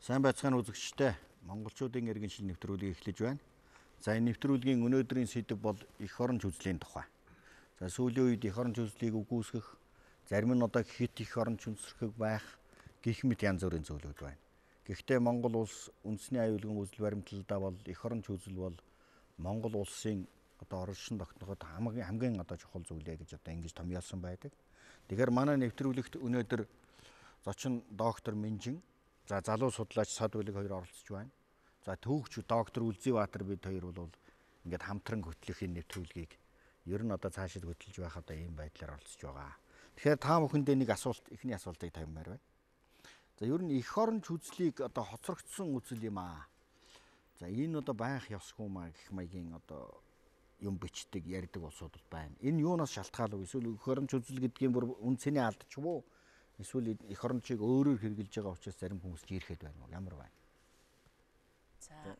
Сайн байцгаана үзэгчдээ. Монголчуудын иргэншил нэвтрүүлгийг эхлэж байна. За энэ нэвтрүүлгийн өнөөдрийн сэдэв бол эх оронч үзлийн тухай. За сүүлийн үед эх оронч үзлийг үгүйсгэх, зарим нь одоо хит эх оронч үнсэрхэг байх гэх мэт янз бүрийн зүйлүүд байна. Гэхдээ Монгол улс үндэсний аюулгын үзэл баримтлалдаа бол эх оронч үзэл бол Монгол улсын одоо оршин тогтноход хамгийн одоо чухал зүйлээ гэж одоо ингэж томьёолсон байдаг. Тэгэхээр манай нэвтрүүлэгт өнөөдөр зочин доктор Минжин, за залуу судлаач Садвэлэг хоёр оролцож байна. За төвөгч доктор Үлзийбаатар бид хоёр бол ингээд хамтран хөтлөх энэ нэвтрүүлгийг ер нь одоо цаашид хөтлөж байх одоо ийм байдлаар оролцож байгаа. Тэгэхээр та бүхэндээ нэг асуулт, эхний асуултыг тавимаар байна. За ер нь эх оронч үзлийг одоо хоцрогдсон үзэл юм аа. За энэ одоо байх ёсгүй маа гэх маягийн одоо юм бичдэг, ярьдаг улсууд байна. Энэ юунаас шалтгаалав? Эсвэл эх оронч үзэл гэдгийн бүр үнцний алдч юу? Эсвэл эх орончийг өөрөөр хэрэгжилж байгаа учраас зарим хүмүүс жирэхэд байна уу? Ямар байна? За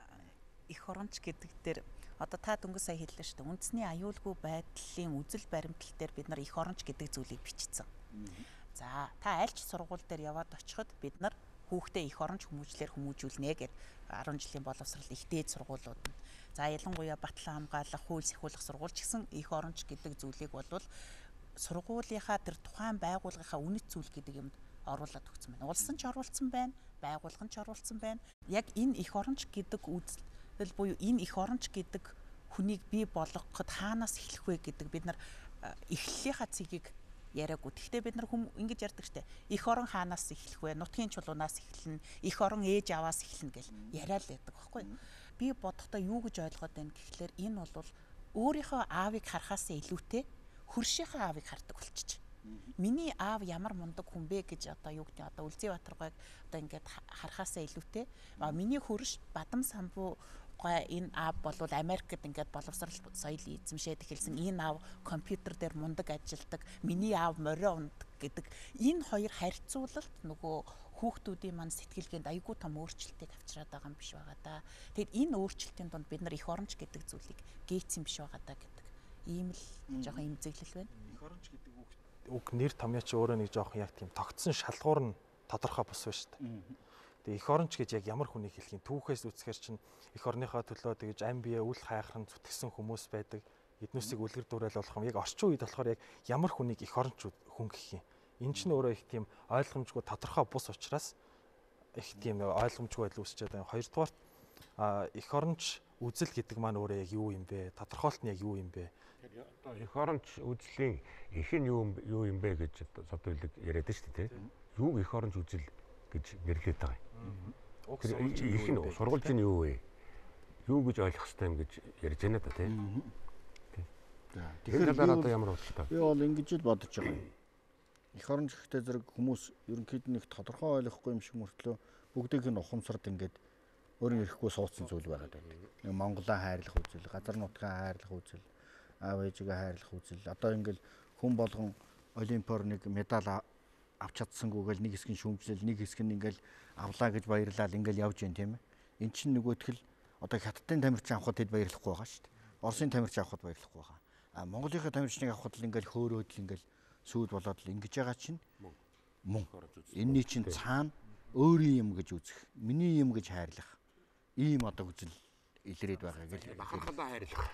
эх оронч гэдэг дээр одоо та дөнгөж сая хэллээ шүү дээ. Үндэсний аюулгүй байдлын үзэл баримтлал дээр бид нар эх оронч гэдэг зүйлийг бичсэн. За та аль ч сургууль дээр яваад очиход бид нар хүүхдээ эх оронч хүмүүжүүлнэ гэж 10 жилийн боловсрал их дээд сургуулиуд нь. За ялангуяа Батлан хамгаалах, хууль сахиулах сургууль ч гэсэн эх оронч гэдэг зүйлийг болвол сургуулийнхаа тэр тухайн байгууллагынхаа үнэт зүйл гэдэг юмд оруулаад өгсөн байна. Улс нь ч оруулсан байна, байгууллага нь ч оруулсан байна. Яг энэ эх оронч гэдэг үзэл буюу энэ эх оронч гэдэг хүнийг бий болгоход хаанаас эхлэх вэ гэдэг бид нар эхлэлийнхаа цэгийг яриаггүй. Гэхдээ бид нар ингэж ярьдаг штэ. Эх орон хаанаас эхлэх вэ? Нутгийн чулуунаас эхэлнэ. Эх орон ээж аваас эхэлнэ гэл яриад л байдаг байхгүй юу? Би бодохдоо юу гэж ойлгоод байна гэхлээр энэ бол өөрийнхөө аавыг харахаас илүүтэй хөршийнхээ аавыг хардаг болчих. Миний аав ямар мундаг хүн бэ гэж одоо юу гэдэг одоо Үлзийбаатаргайг одоо ингээд харахаас илүүтэй миний хөрш Бадам самбуу энэ аав болвол Америкт ингээд боловсрал соёл эзэмшээд эхэлсэн. Энэ аав компьютер дээр мундаг ажилладаг. Миний аав морио ундаг гэдэг энэ хоёр харьцуулалт нөгөө хүүхдүүдийн маань сэтгэлгээнд айгүй том өөрчлөлтийг авчираад байгаа юм биш байгаа да. Тэгэд энэ өөрчлөлтийн донд бид нар эх оронч гэдэг зүйлийг гээцсэн биш байгаа да гэдэг. Ийм л жоохон имзэглэл байна. Эх оронч гэдэг үг нэр томьёо чи өөрөө нэг жоохон яг тийм тогтсон шалгуур нь тодорхой бос байна шүү дээ. Тэгээ эх оронч гэж яг ямар хүнийг хэлэх юм? Түүхээс үзэхээр чинь эх орныхоо төлөө тэгж ам бие үл хайхран зүтгэсэн хүмүүс байдаг. Эднүсийг үлгэр дуурайл болох юм. Яг орчин үед болохоор яг ямар хүнийг эх оронч хүн гэх юм. Энэ чинь өөрөө их тийм ойлгомжгүй тодорхой бус учраас их тийм ойлгомжгүй байдал үүсчихэд байна. Хоёрдугаарт эх оронч үзэл гэдэг маань өөрөө яг юу юм бэ? Тодорхойлт нь яг юу юм бэ? Одоо эх оронч үзлийн их нь юу юм бэ гэж Садвэлэг яриад шүү дээ. Юу эх оронч үзэл гэж нэрлэдэг байгаа юм. Их нь сургуульч нь юу вэ? Юу гэж ойлгох хэрэгтэй юм гэж ярьж байна да тийм. Тэгэхээр одоо ямар бодлоо? Би бол ингэж л бодож байгаа юм. Эх оронч гэхдээ зэрэг хүмүүс ерөнхийд нэг тодорхой ойлгохгүй юм шиг мөртлөө бүгдийг нь ухамсарт ингээд өөрийн эрэхгүй суудсан зүйл байгаад байдаг. Нэг Монголоо хайрлах үзэл, газар нутгаа хайрлах үзэл, аав ээжигээ хайрлах үзэл. Одоо ингээл хүн болгон олимпиор нэг медаль авч чадсангүйгээл нэг хэсэг нь шүүмжлэл, нэг хэсэг нь ингээл авлаа гэж баярлал ингээл явж гин тийм ээ. Эн чинь нөгөөтгэл одоо хятадын тамирчин авахд хэд баярлахгүй байгаа шүү дээ. Оросын тамирчин авахд баярлахгүй байгаа. Монголынхаа тамирчныг авахд л ингээл хөөрөөд л ингээл сүйд болоод л ингэж байгаа чинь мөн. Энэний чинь цаана өөрийн юм гэж үзэх, миний юм гэж хайрлах ийм одоо үзэл илрээд байгаа гэл бахархлаа хайрлах.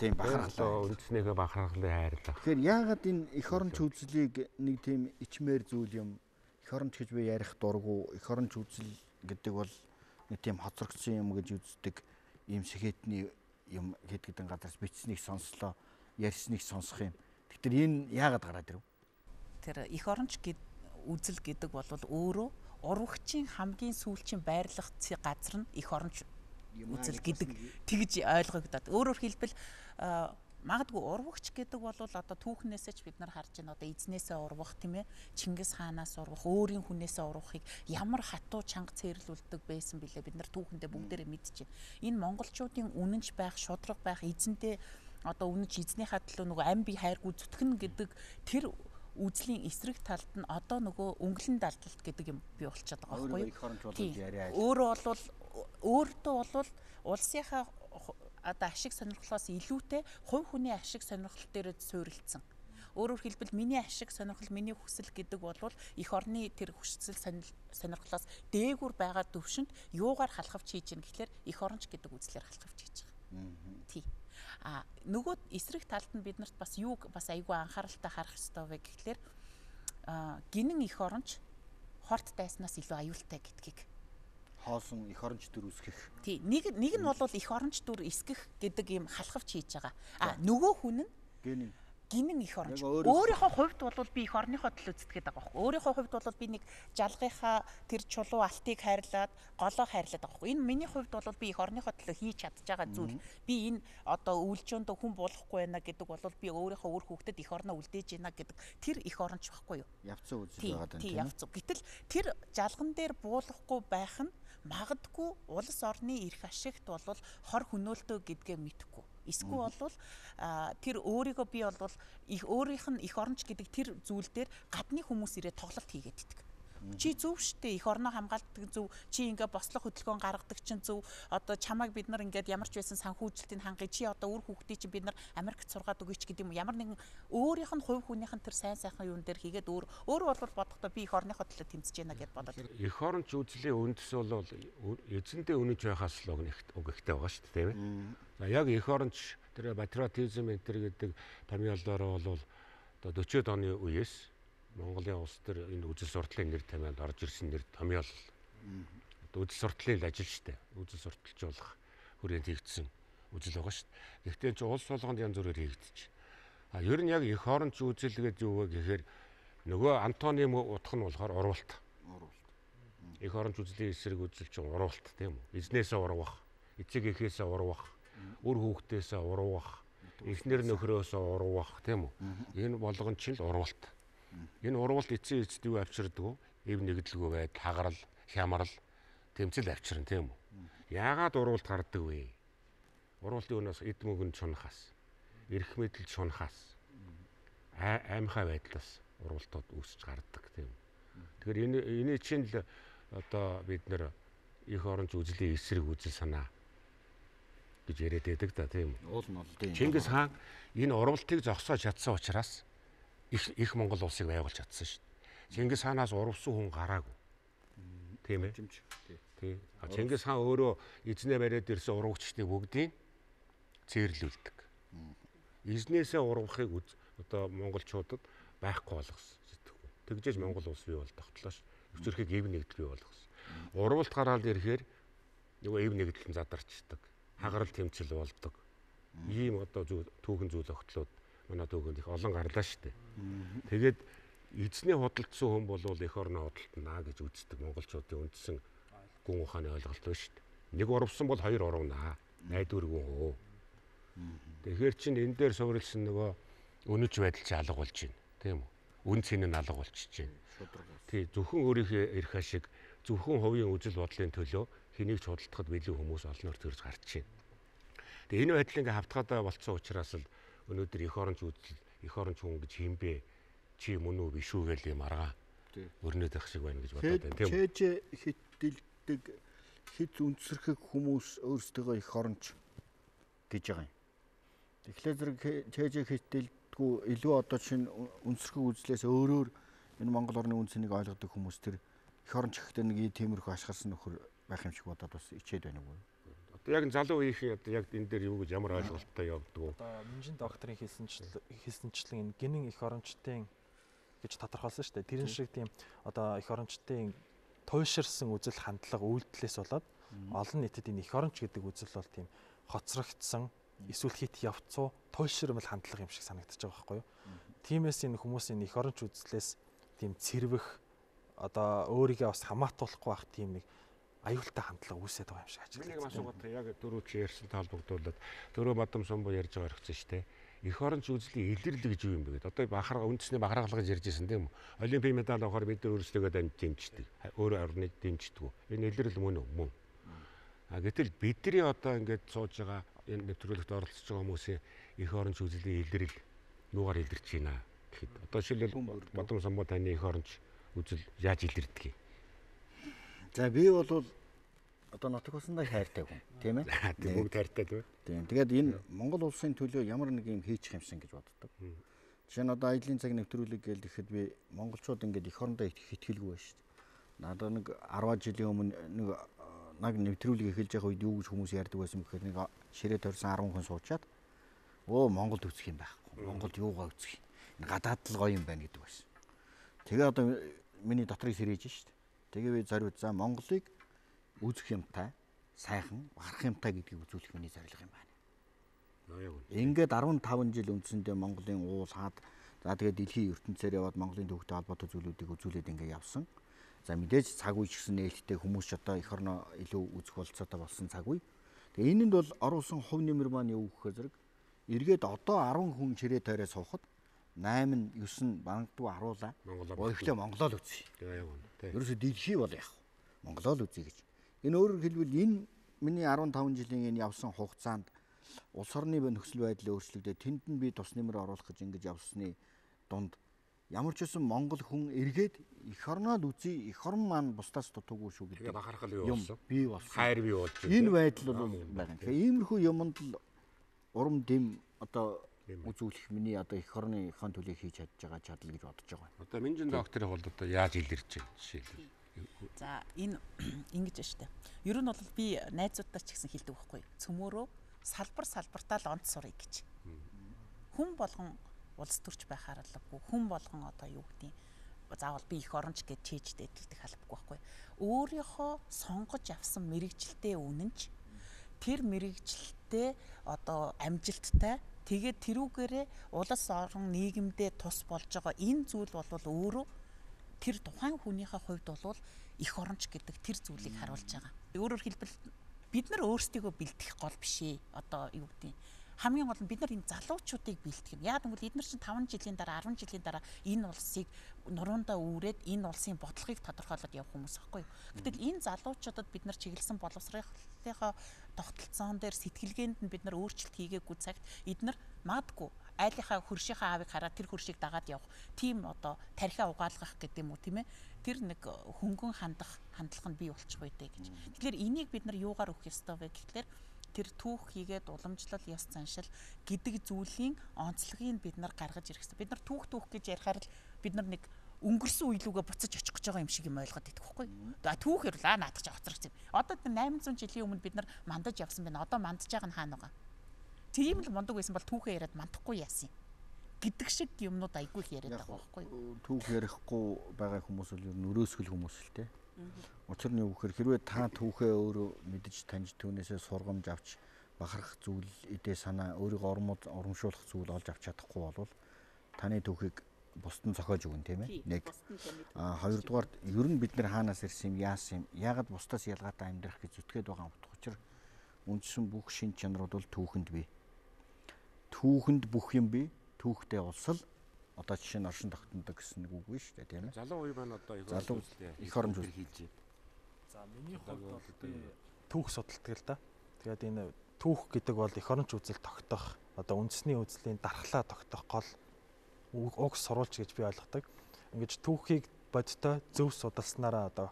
Тийм бахархлаа. Үндэснийхээ бахархлыг хайрлах. Тэгэхээр яагаад энэ эх оронч үзлийг нэг тийм ичмээр зүйл юм эх оронч гэж би ярих дургу эх оронч үзэл гэдэг бол нэг тийм хоцрогдсон юм гэж үздэг ийм сэхэтний юм хэд хэдэн газраас бичснийг сонслоо, ярьсныг сонсох юм. Тэгэхээр энэ яагаад гараад ирв? Тэр эх оронч үзэл гэдэг бол өөрөө урвагчийн хамгийн сүүлчийн байрлах газар нь эх оронч үзэл гэдэг тэгж ойлгогдоод өөрөөр хэлбэл магадгүй урвагч гэдэг бол одоо түүхнээсээ ч бид нар харж байна одоо эзнээсээ урвах тийм ээ Чингис хаанаас урвах өөрийн хүнээсээ урвахыг ямар хатуу чанга цээрлүүлдэг байсан бэлээ бид нар түүхэндээ бүгдээрээ мэдчихэв. Энэ монголчуудын үнэнч байх, шудраг байх, эзэндээ одоо үнэнч эзнийхээ төлөө нөгөө ам бие хайргүй зүтгэн гэдэг тэр үзлийн эсрэг талд нь одоо нөгөө өнгөлн далдалт гэдэг юм бий болчиход байгаа байхгүй юу? Өөртөө бол улсынхаа одоо ашиг сонирхлоос илүүтэй хувь хүний ашиг сонирхол дээр суурилсан. Өөрөөр хэлбэл миний ашиг сонирхол, миний хүсэл гэдэг бол эх орны тэр хүсэл сонирхлоос дээгүүр байгаа төвшөнд юугаар халахвч хийж гин гэхлээр эх оронч гэдэг үзлээр халахвч хийж байгаа. Тий. Нөгөө эсрэг талд нь биднэрт бас юуг бас айгүй анхааралтай харах хэрэгтэй вэ гэхлээр гинэн эх оронч хорт дайснаас илүү аюултай гэдгийг хоосон эх оронч дүр үсгэх. Тий, нэг нь бол эх оронч дүр эсгэх гэдэг ийм халахвч хийж байгаа. Нөгөө хүн нь гинэн эх оронч. Өөрийнхөө хувьд бол би эх орныхоо төлөө зүтгээд байгаа байхгүй. Өөрийнхөө хувьд бол би нэг жалгынхаа тэр чулуу алтыг хайрлаад, голоо хайрлаад байгаа байхгүй. Энэ миний хувьд бол би эх орныхоо төлөө хийж чадж байгаа зүйл. Би энэ одоо үйлчөөндөө хүн болохгүй байна гэдэг бол би өөрийнхөө өөр хүүхдэд эх орноо үлдээж байна гэдэг тэр эх оронч байхгүй юу? Явцсан үзэл байгаа тийм. Явцсан. Гэтэл тэр жалган дээр буулгахгүй байх нь магадгүй улс орны эрх ашигт бол хор хөнөөлтөө гэдгээ мэдэхгүй. Эсвэл бол тэр өөрийгөө би бол өөрийнх нь эх оронч гэдэг тэр зүйл дээр гадны хүмүүс ирээд тоглолт хийгээд иддэг. Чи зөв штэ, эх орноо хамгаалдаг зөв, чи ингээ бослох хөдөлгөөн гаргадаг чинь зөв. Одоо чамайг бид нар ингээд ямар ч байсан санхүүжилтийг хангая, чи одоо үр хүүхдийг чи бид нар Америкт сургаад өгөөч гэдэг юм. Ямар нэгэн өөрийнх нь хувь хүнийх нь тэр сайн сайхан юун дээр хийгээд өөр бол бодохдоо би эх орныхоо төлөө тэмцэж байна гэд бодоод. Эх оронч үзлийн үндэс бол эзэндээ үнэж байхаас л уг ихтэй байгаа шүү дээ, тийм ээ. За яг эх оронч тэр патриотизм энэ төр гэдэг томьёолоор бол одоо 40-од оны үеэс Монголын улс төр энэ үзэл сурталын нэр томьёолд орж ирсэн нэр томьёол. Одоо үзэл сурталын ажил шүү дээ. Үзэл сурталжуулах хүрээнд хийгдсэн үзэл байгаа шүү дээ. Гэхдээ энэ улс болгонд янз бүрээр хийгдэж. Ер нь яг эх оронч үзэл гэдэг юу вэ гэхээр нөгөө антоним утга нь болохоор урвалт. Эх оронч үзлийн эсрэг үзэл чинь урвалт тийм үү? Эзнээсээ урвах, эцэг эхээсээ урвах, үр хүүхдээсээ урвах, эхнэр нөхрөөсөө урвах тийм үү? Энэ болгон чинь л урвалт. Энэ урвалт эцсийн эцэд юу авчирдаг вэ? Эв нэгдэлгүй байдал, хагарал, хямрал, тэмцэл авчирна тийм үү? Яагаад урвалт гардаг вэ? Урвалтын өнөөс эд мөнгөнд шунахаас, эрх мэдэл шунахаас, аймхай байдлаас урвалтууд үүсч гардаг тийм үү? Тэгэхээр энэ чинь л одоо бид нэр эх оронч үзлийн эсрэг үзэл санаа гэж яриад байдаг да тийм үү? Уул нь бол тийм. Чингис хаан энэ урвалтыг зогсоож чадсан учраас их Монгол улсыг байгуулж чадсан шүү дээ. Чингис хаанаас урвсан хүн гараагүй. Тийм ээ. Тийм. Чингис хаан өөрөө эзнээ бариад ирсэн урвагчдыг бүгдийг цээрлүүлдэг. Эзнээсээ урвахыг одоо монголчуудад байхгүй болгосон сэтгэв. Тэгжээж Монгол улс бий бол тогтлоо ш. Өчөрхийг эв нэгдэл бий болгосон. Урвалт гараад ирэхээр нөгөө эв нэгдэл задарчдаг. Хагарал тэмцэл болдог. Ийм одоо түүхэн зүйл огтлууд манай түүхэнд их олон гарлаа шүү дээ. Тэгээд эзний худалдсан хүн бол эх орноо худалдана гэж үздэг монголчуудын үндсэн гүн ухааны ойлголт байна шүү дээ. Нэг урвсан бол хоёр урвнаа. Найдваргүй хөө. Тэгэхээр чинь энэ дээр суурилсан нөгөө үнэж байдал чи алга болж байна. Тийм үү? Үн цэн нь алга болчихж байна. Тий, зөвхөн өөрийнхөө эрх ашиг, зөвхөн хувийн үзэл бодлын төлөө хэнийг ч худалдахад бэлэн хүмүүс олноор төрж гарч байна. Тэгээ энэ байдлыг ингээ хавтгаад болцсон учраас л өнөөдөр эх оронч үзэл, эх оронч хүн гэж химбэ, чи мөн үү биш үү гэл юм арга өрнөд байх шиг байна гэж бодоод байна. Тийм үү? Чэж хитэлдэг хит үнсэрхэг хүмүүс өөрсдөө эх оронч гэж байгаа юм. Тэгэхээр зэрэг чэж хитэлдэггүй илүү одоо чинь үнсэрхэг үзлээс өөрөөр энэ Монгол орны үн цэнийг ойлгодог хүмүүс тэр эх оронч гэхдээ нэг тиймэрхүү ашигласан нөхөр байх юм шиг бодоод бас ичээд байна уу? Яг залуу үеийн одоо яг энэ дээр юу гэж ямар ойлголттой явдаг вэ? Одоо Минжин докторийн хэлсэнчлэн энэ гинэн эх орончдын гэж тодорхойлсон шүү дээ. Тэрэн шиг тийм одоо эх орончдын туйширсан үзэл хандлага үйлдэлээс болоод олон нийтэд энэ эх оронч гэдэг үзэл бол тийм хоцрогдсон эсвэл хит явцуу туйширмал хандлага юм шиг санагдаж байгаа байхгүй юу? Тиймээс энэ хүмүүс энэ эх оронч үзлээс тийм цэрвэх одоо өөрийгөө бас хамаатуулахгүй байх тийм нэг аюултай хандлага үүсээд байгаа юм шиг ажиглаж байна. Нэг асуугаад яг дөрөв чи ярьсантай холбогдуулаад дөрөв бадам сумбуу ярьж байгаа хэрэгцсэн шүү дээ. Эх оронч үзлийн илэрлэл гэж юу юм бэ гэдэг. Одоо бахарга үндэсний бахаргалга гэж ярьж байсан тийм үү? Олимпийн медаль авахаар бид нар өөрсдөө дэмждэг. Өөр орныг дэмждэг. Энэ илэрлэл мөн үү? Мөн. Гэтэл бидний одоо ингээд сууж байгаа энэ нэвтрүүлэгт оролцож байгаа хүмүүсийн эх оронч үзлийн илэрлэл юугаар илэрч байна гэхэд одоо жишээлбэл бадам сумбуу таны эх оронч үзэл яаж илэрдэг юм? За би бол одоо нутаг усандаа хайртай хүн, тийм ээ? Бүгд хайртай тийм. Тийм. Тэгээд энэ Монгол улсын төлөө ямар нэг юм хийчих юмсан гэж боддог. Жишээ нь одоо аялын цаг нэвтрүүлэг гээл ихэд би монголчууд ингээд эх орондоо ихтгэлгүй байна шүү дээ. Надад нэг 10 жилийн өмнө нэг нэвтрүүлэг эхэлж байгаа үед юу гэж хүмүүс ярьдаг байсан гэхээр нэг ширээ төрсэн 10 хүн суучаад Монголд үзэх юм байхгүй. Монголд юугаа үзэх юм. Гадаад л гоё юм байна гэдэг байсан. Тэгээ одоо миний дотрыг сэрэж шүү дээ. Тэгээ би зориуд за Монголыг үзэх юмтай, сайхан, гарах юмтай гэдгийг үзүүлэх миний зорилго юм байна. Ингээд 15 жил үндсэндээ Монголын уул хаад за тэгээд дэлхийн ертөнцөөр яваад Монголын төвхтэй холбоотой зүйлүүдийг үзүүлээд ингээд явсан. За мэдээж цаг үе ч гэсэн нээлттэй хүмүүс одоо эх орноо илүү үзэх болцоотой болсон цаг үе. Тэгээ энэнд бол оруулсан хувь нэмэр маань юу гэхээр зэрэг эргээд одоо 10 хүн чирээ тойроо суухад 8 нь 9 нь бангдгүй харуулаа. Ихлэ Монголоо л үзье. Ерөөсө дэлхий бол яах вэ? Монголоо л үзье гэж. Энэ өөрөөр хэлбэл энэ миний 15 жилийн энэ явсан хугацаанд улс орны нөхцөл байдал өөрчлөгдөд тэнд нь би тус нэмэр оруулах гэж ингэж явсны дунд ямар ч үсэн Монгол хүн эргээд эх орноо л үзье, эх орн маань бусдаас дутуугүй шүү гэдэг. Бахархал юу болсон? Би болсон. Хайр бий болж байна. Энэ байдал бол байна. Тэгэхээр иймэрхүү юмд л урам дэм одоо үзүүлэх миний одоо эх орныхон төлөө хийж чадж байгаа чадал гэж бодож байгаа. Одоо Минжин докторийн хувьд одоо яаж илэрч байна жишээлбэл. За энэ ингэж байна шүү дээ. Ер нь бол би найзуудтай ч гэсэн хэлдэг байхгүй. Цөмөөрөө салбартаа л онц сурыг гэж. Хүн болгон улс төрч байхаар албагүй. Хүн болгон одоо юу гэдэг заавал би эх оронч гэж чийжтэй гэдэг албагүй байхгүй. Өөрийнхөө сонгож авсан мэрэгжилтэй үнэнч тэр мэрэгжилтэй одоо амжилттай тэгээд тэрүүгээрээ улс орон нийгэмдээ тус болж байгаа энэ зүйл бол өөрөө тэр тухайн хүнийхээ хувьд бол эх оронч гэдэг тэр зүйлийг харуулж байгаа. Өөрөөр хэлбэл бид нар өөрсдийгөө бэлтгэх гол биш ээ. Одоо юу гэдэг хамгийн гол нь бид нар энэ залуучуудыг бэлтгэх юм. Яг тэгвэл эдгээр чинь 5 жилийн дараа 10 жилийн дараа энэ улсыг нуруундаа үүрээд энэ улсын бодлогыг тодорхойлоод явах хүмүүс аахгүй юу. Гэтэл энэ залуучуудад бид нар чиглэсэн боловсролынхоо тогтолцоон дээр сэтгэлгээнд нь бид нар өөрчлөлт хийгээгүй цагт эдгээр магадгүй айлынхаа хөршийнхаа аавыг хараад тэр хөршийг дагаад явах тийм одоо тархиа угаалгах гэдэг юм уу тийм ээ. Тэр нэг хөнгөн хандлага нь бий болчих үедээ гэж. Тэгэхээр энийг бид нар юугаар өгөх ёстой вэ гэхлээр тэр түүх хийгээд уламжлал ёс заншил гэдэг зүйлийн онцлогийг бид нар гаргаж ирэх хэрэгтэй. Бид нар түүх гэж ярихаар л бид нар нэг өнгөрсөн үеилүүгээ буцаж очих гэж байгаа юм шиг юм ойлгоод идэх байхгүй. Түүх ярил наадах ч хоцрогч юм. Одоо 800 жилийн өмнө бид нар мандаж явсан байна. Одоо мандаж байгаа нь хаана байгаа? Тийм л мундаг байсан бол түүхээ яриад мандахгүй яасан юм гэдэг шиг юмнууд айгүй их яриад байгаа байхгүй. Түүх ярихгүй байгаа хүмүүс бол ер нь өрөөсгөл хүмүүс л те. Учир нь юу гэхээр хэрвээ та түүхээ өөрөө мэдж таньж түүнээсээ сургамж авч бахарах зүйл эдээ санаа өөрийгөө урамшуулах зүйл олж авч чадахгүй бол таны түүхийг бусдын зохиож өгнө тийм ээ. Нэг хоёрдугаар ер нь бид нар хаанаас ирсэн юм яасан юм яагаад бусдаас ялгаатай амьдрах гэж зүтгээд байгаа юм учир үндсэн бүх шин чанарууд бол түүхэнд бий. Түүхэнд бүх юм бий. Түүхтэй улсал одоо жишээ нь оршин тогтнодог гэсэн нэг үг биш үү тийм ээ. Залуу үе маань одоо эх оронч хийж. За миний хувьд бол түүх судалдаг л да. Тэгээд энэ түүх гэдэг бол эх оронч үзэл тогтоох одоо үндэсний үзлийн дархлаа тогтоох гол уг сурвалж гэж би ойлгодог. Ингэж түүхийг бодтой зөв судалснараа одоо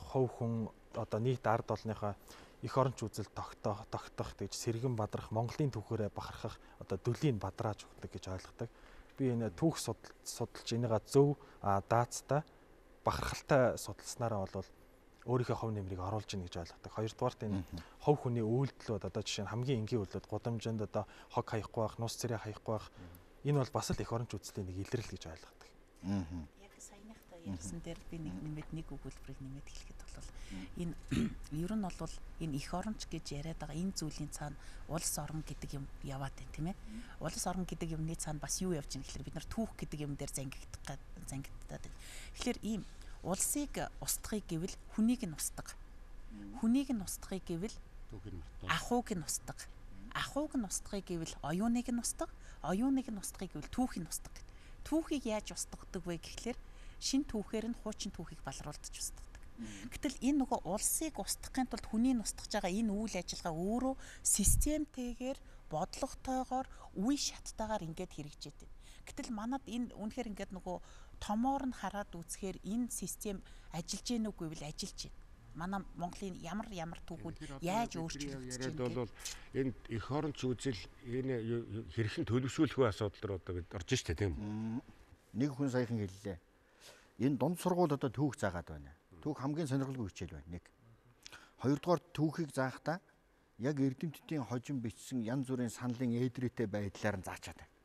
хувь хүн одоо нийт ард олныхаа эх оронч үзэл тогтоох гэж сэргэн бадрах Монголын түүхээрээ бахархах одоо дөлийг бадрааж өгдөг гэж ойлгодог. Би энэ түүх судалж энийга зөв даацтай бахархалтай судалснараа бол өөрийнхөө хувь нэмрийг оруулж ийн гэж ойлгодог. Хоёрдугаарт энэ хувь хүний үйлдэлүүд одоо жишээ нь хамгийн энгийн үйлдэлүүд гудамжинд одоо хог хаяхгүй байх, нус цэрэг хаяхгүй байх. Энэ бол бас л эх оронч үзлийн нэг илрэл гэж ойлгодог. Яг саяныхтай ярьсан дээр би нэг өгүүлбэрийг нэмээд хэлэхэд бол энэ ер нь бол энэ эх оронч гэж яриад байгаа энэ зүйлийн цаана улс орон гэдэг юм яваад байна тийм ээ. Улс орон гэдэг юмны цаана бас юу явж байна гэхээр бид нар түүх гэдэг юм дээр зангиддаг. Тэгэхээр ийм улсыг устгахыг гэвэл хүнийг нь устгах. Хүнийг нь устгахыг гэвэл ахуйг нь устгах. Ахуйг нь устгахыг гэвэл оюуныг нь устгах. Оюуныг нь устгахыг гэвэл түүхийг нь устгах. Түүхийг яаж устгадаг вэ гэхлээр шин түүхээр нь хуучин түүхийг балруулдаж устгадаг. Гэтэл энэ нөгөө улсыг устгахын тулд хүний нь устгаж байгаа энэ үйл ажиллагаа өөрөө системтэйгээр бодлоготойгоор үе шаттайгаар ингээд хэрэгжээд байна. Гэтэл манад энэ үнэхээр ингээд нөгөө томоор нь хараад үзэхээр энэ систем ажиллаж гэнэ үгүй бол ажиллаж байна. манай Монголын ямар түүхүүд яаж өөрчлөгдсөн бэ? Бол энэ эх оронч үзэл энэ хэрхэн төлөвшүүлэх вэ асуудал руу одоо бид орж штэ тийм үү? Нэг хүн саяхан хэллээ. Энэ дунд сургууль одоо түүх заагаад байна. Түүх хамгийн сонирхолтой хичээл байна. Нэг. Хоёрдугаар түүхийг заахдаа яг эрдэмтдийн хожим бичсэн янз бүрийн саналын ээдрээтэй байдлаар нь заачаад байна.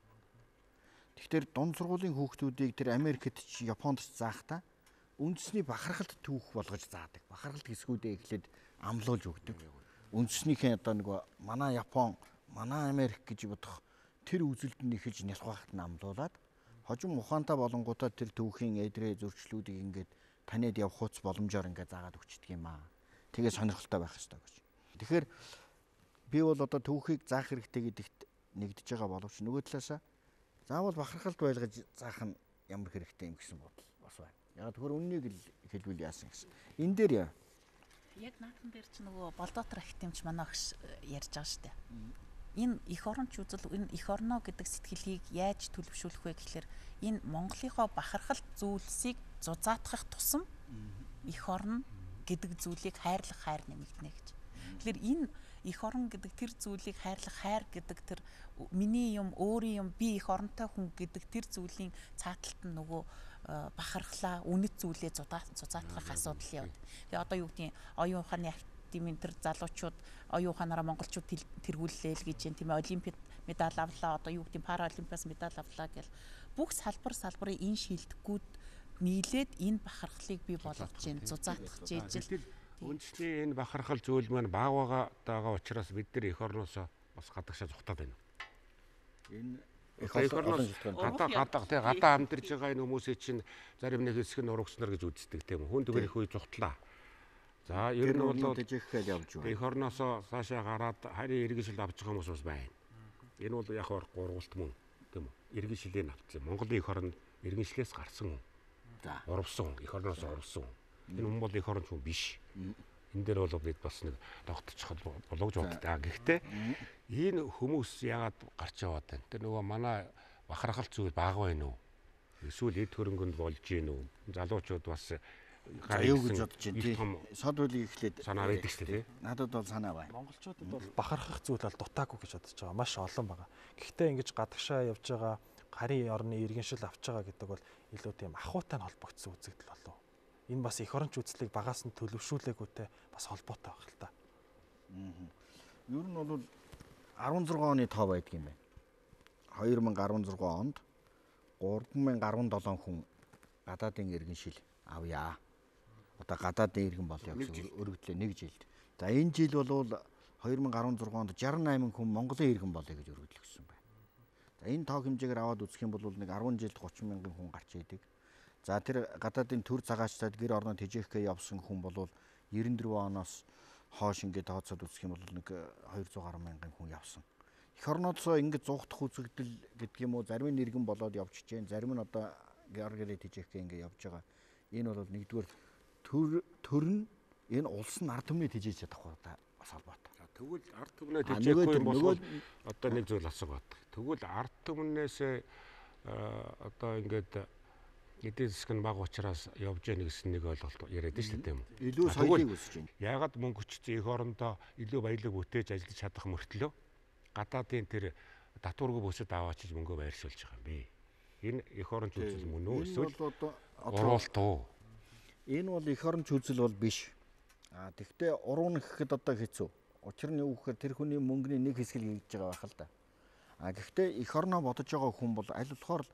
Тэгэхээр дунд сургуулийн хүүхдүүдийг тэр Америкт ч Японд ч заахдаа үндэсний бахархалт түүх болгож заадаг. Бахархалт хэсгүүдээ эхлээд амлуулж өгдөг. Үндэснийхээ одоо нэг манай Япон, манай Америк гэж бодох тэр үзэлд нь эхэлж нялхахт нь амлуулад хожим ухаантай болонгуудаа тэр түүхийн эдрээ зөрчлүүдийг ингээд таниад явах хуц боломжоор ингээд заагаад өгчдөг юм аа. Тэгээ сонирхолтой байх хэрэгтэй гэж. Тэгэхээр би бол одоо түүхийг заах хэрэгтэй гэдэгт нэгдэж байгаа боловч нөгөө талаасаа заавал бахархалт байлгаж заах нь ямар хэрэгтэй юм гэсэн бодол бас байна. Яг тэр үннийг л хэлбэл яасан гэсэн. Энэ дээр яа. Яг наадхан дээр ч нөгөө Болдоотор ахтимч манай багш ярьж байгаа шүү дээ. Энэ эх оронч үзэл энэ эх орноо гэдэг сэтгэлийг яаж төлөвшүүлэх вэ гэхээр энэ Монголынхоо бахархалт зүйлсийг зузаатгах тусам эх орн гэдэг зүйлийг хайрлах хайр нэмэгдэнэ гэж. Тэгэхээр энэ эх орн гэдэг тэр зүйлийг хайрлах хайр гэдэг тэр миний юм, өөрийн юм, би эх оронтой хүн гэдэг тэр зүйлийн цааталт нь нөгөө бахархлаа, үнэт зүйлээ зузаатгах асуудал явд. Тэгээ одоо юу гэдгийг оюун ухааны активын тэр залуучууд оюун ухаанаараа монголчууд тэргүүллээ л гэж юм тийм ээ, олимпиад медаль авлаа, одоо юу гэдгийг параолимпиас медаль авлаа гэл бүх салбарын энэ шилдэггүүд нийлээд энэ бахархлыг бий болгож чинь зузаатгах жижиг. Үндэсний энэ бахархал зүйл маань бага байгаа учраас бид нар эх орноосоо бас гадагшаа зүхтаад байна. Энэ гадаа амьдарч байгаа энэ хүмүүсийн чинь зарим нэг хэсэг нь урагснаар гэж үздэг тийм үү. Хүн түгээр их үе зүхтлаа. За ер нь бол дэжихэд явж байна. Эх орноосоо цаашаа гараад харийн иргэншил авч байгаа хүмүүс бас байна. Энэ бол яг гурвалт мөн тийм үү. Иргэншилийг авчихсан. Монголын эх орнд иргэншлээс гарсан хүн. За урвсан хүн, эх орноосоо урвсан хүн. Энэ хүн бол эх оронч хүн биш. Энэ дээр бол бид бас нэг тогтчих боловж боддог. Гэхдээ энэ хүмүүс яагаад гарч яваад байна? Тэр нөгөө манай бахархал зүйл бага байна уу? Эсвэл эд хөрөнгөнд болж гин үү? Залуучууд бас гаяа гэж бодож байна тийм. Сод үлийг эхлээд санаа байдаг шүү дээ. Надад бол санаа байна. Монголчуудад бол бахархах зүйл бол дутаагүй гэж бодож байгаа. Маш олон байгаа. Гэхдээ ингэж гадагшаа явж байгаа харийн орны иргэншил авч байгаа гэдэг бол илүү тийм ахуйтай нь холбогдсон үзэгдэл болов. Энэ бас эх оронч үзлийг багаас нь төлөвшүүлээгүйтэй бас холбоотой байх л та. Ер нь бол 16 оны тоо байдаг юм байна. 2016 онд 3017 хүн гадаадын иргэншил авъя. Одоо гадаадын иргэн болё гэсэн өргөдлөө нэг жилд. За энэ жил бол 2016 онд 68 хүн Монголын иргэн болё гэж өргөдлөгдсөн байна. За энэ тоо хэмжээгээр аваад үзэх юм бол нэг 10 жилд 30 мянган хүн гарч идэг. За тэр гадаадын төр цагаачтад гэр орнод хижээхгээ явсан хүн бол 94 оноос хойш ингээд тооцоод үзэх юм бол нэг 200 гаруй мянган хүн явсан. Эх орноосоо ингээд зугтах үзэгдэл гэдэг юм уу, зарим нь иргэн болоод явж чижээ, зарим нь одоо гэргээд хижээхгээ ингээд явж байгаа. Энэ бол нэгдүгээр төр нь энэ улс нь ард түмний хижээж чадах бас холбоотой. Тэгвэл ард түмнээ хижээхгүй юм бол одоо нэг зүйл асуугаад. Тэгвэл ард түмнээс одоо ингээд эдийн засаг нь бага учраас явж яах гэсэн нэг ойлголт яриад шүү дээ тийм үү. Илүү соёлыг өсөж байна. Яагаад мөнгөчд эх орондоо илүү баялаг бүтээж ажиллаж чадах мөртлөө гадаадын тэр татваргүй бүсэд аваачиж мөнгөө байршуулж байгаа юм бэ? Энэ эх оронч үзэл мөн үү эсвэл уруулт уу? Энэ бол эх оронч үзэл бол биш. Тэгвэл уруун гэхэд одоо хэцүү. Учир нь юу гэхээр тэр хүний мөнгөний нэг хэсгийг хийж байгаа байх л да. Гэхдээ эх орноо бодож байгаа хүн бол аль болохоор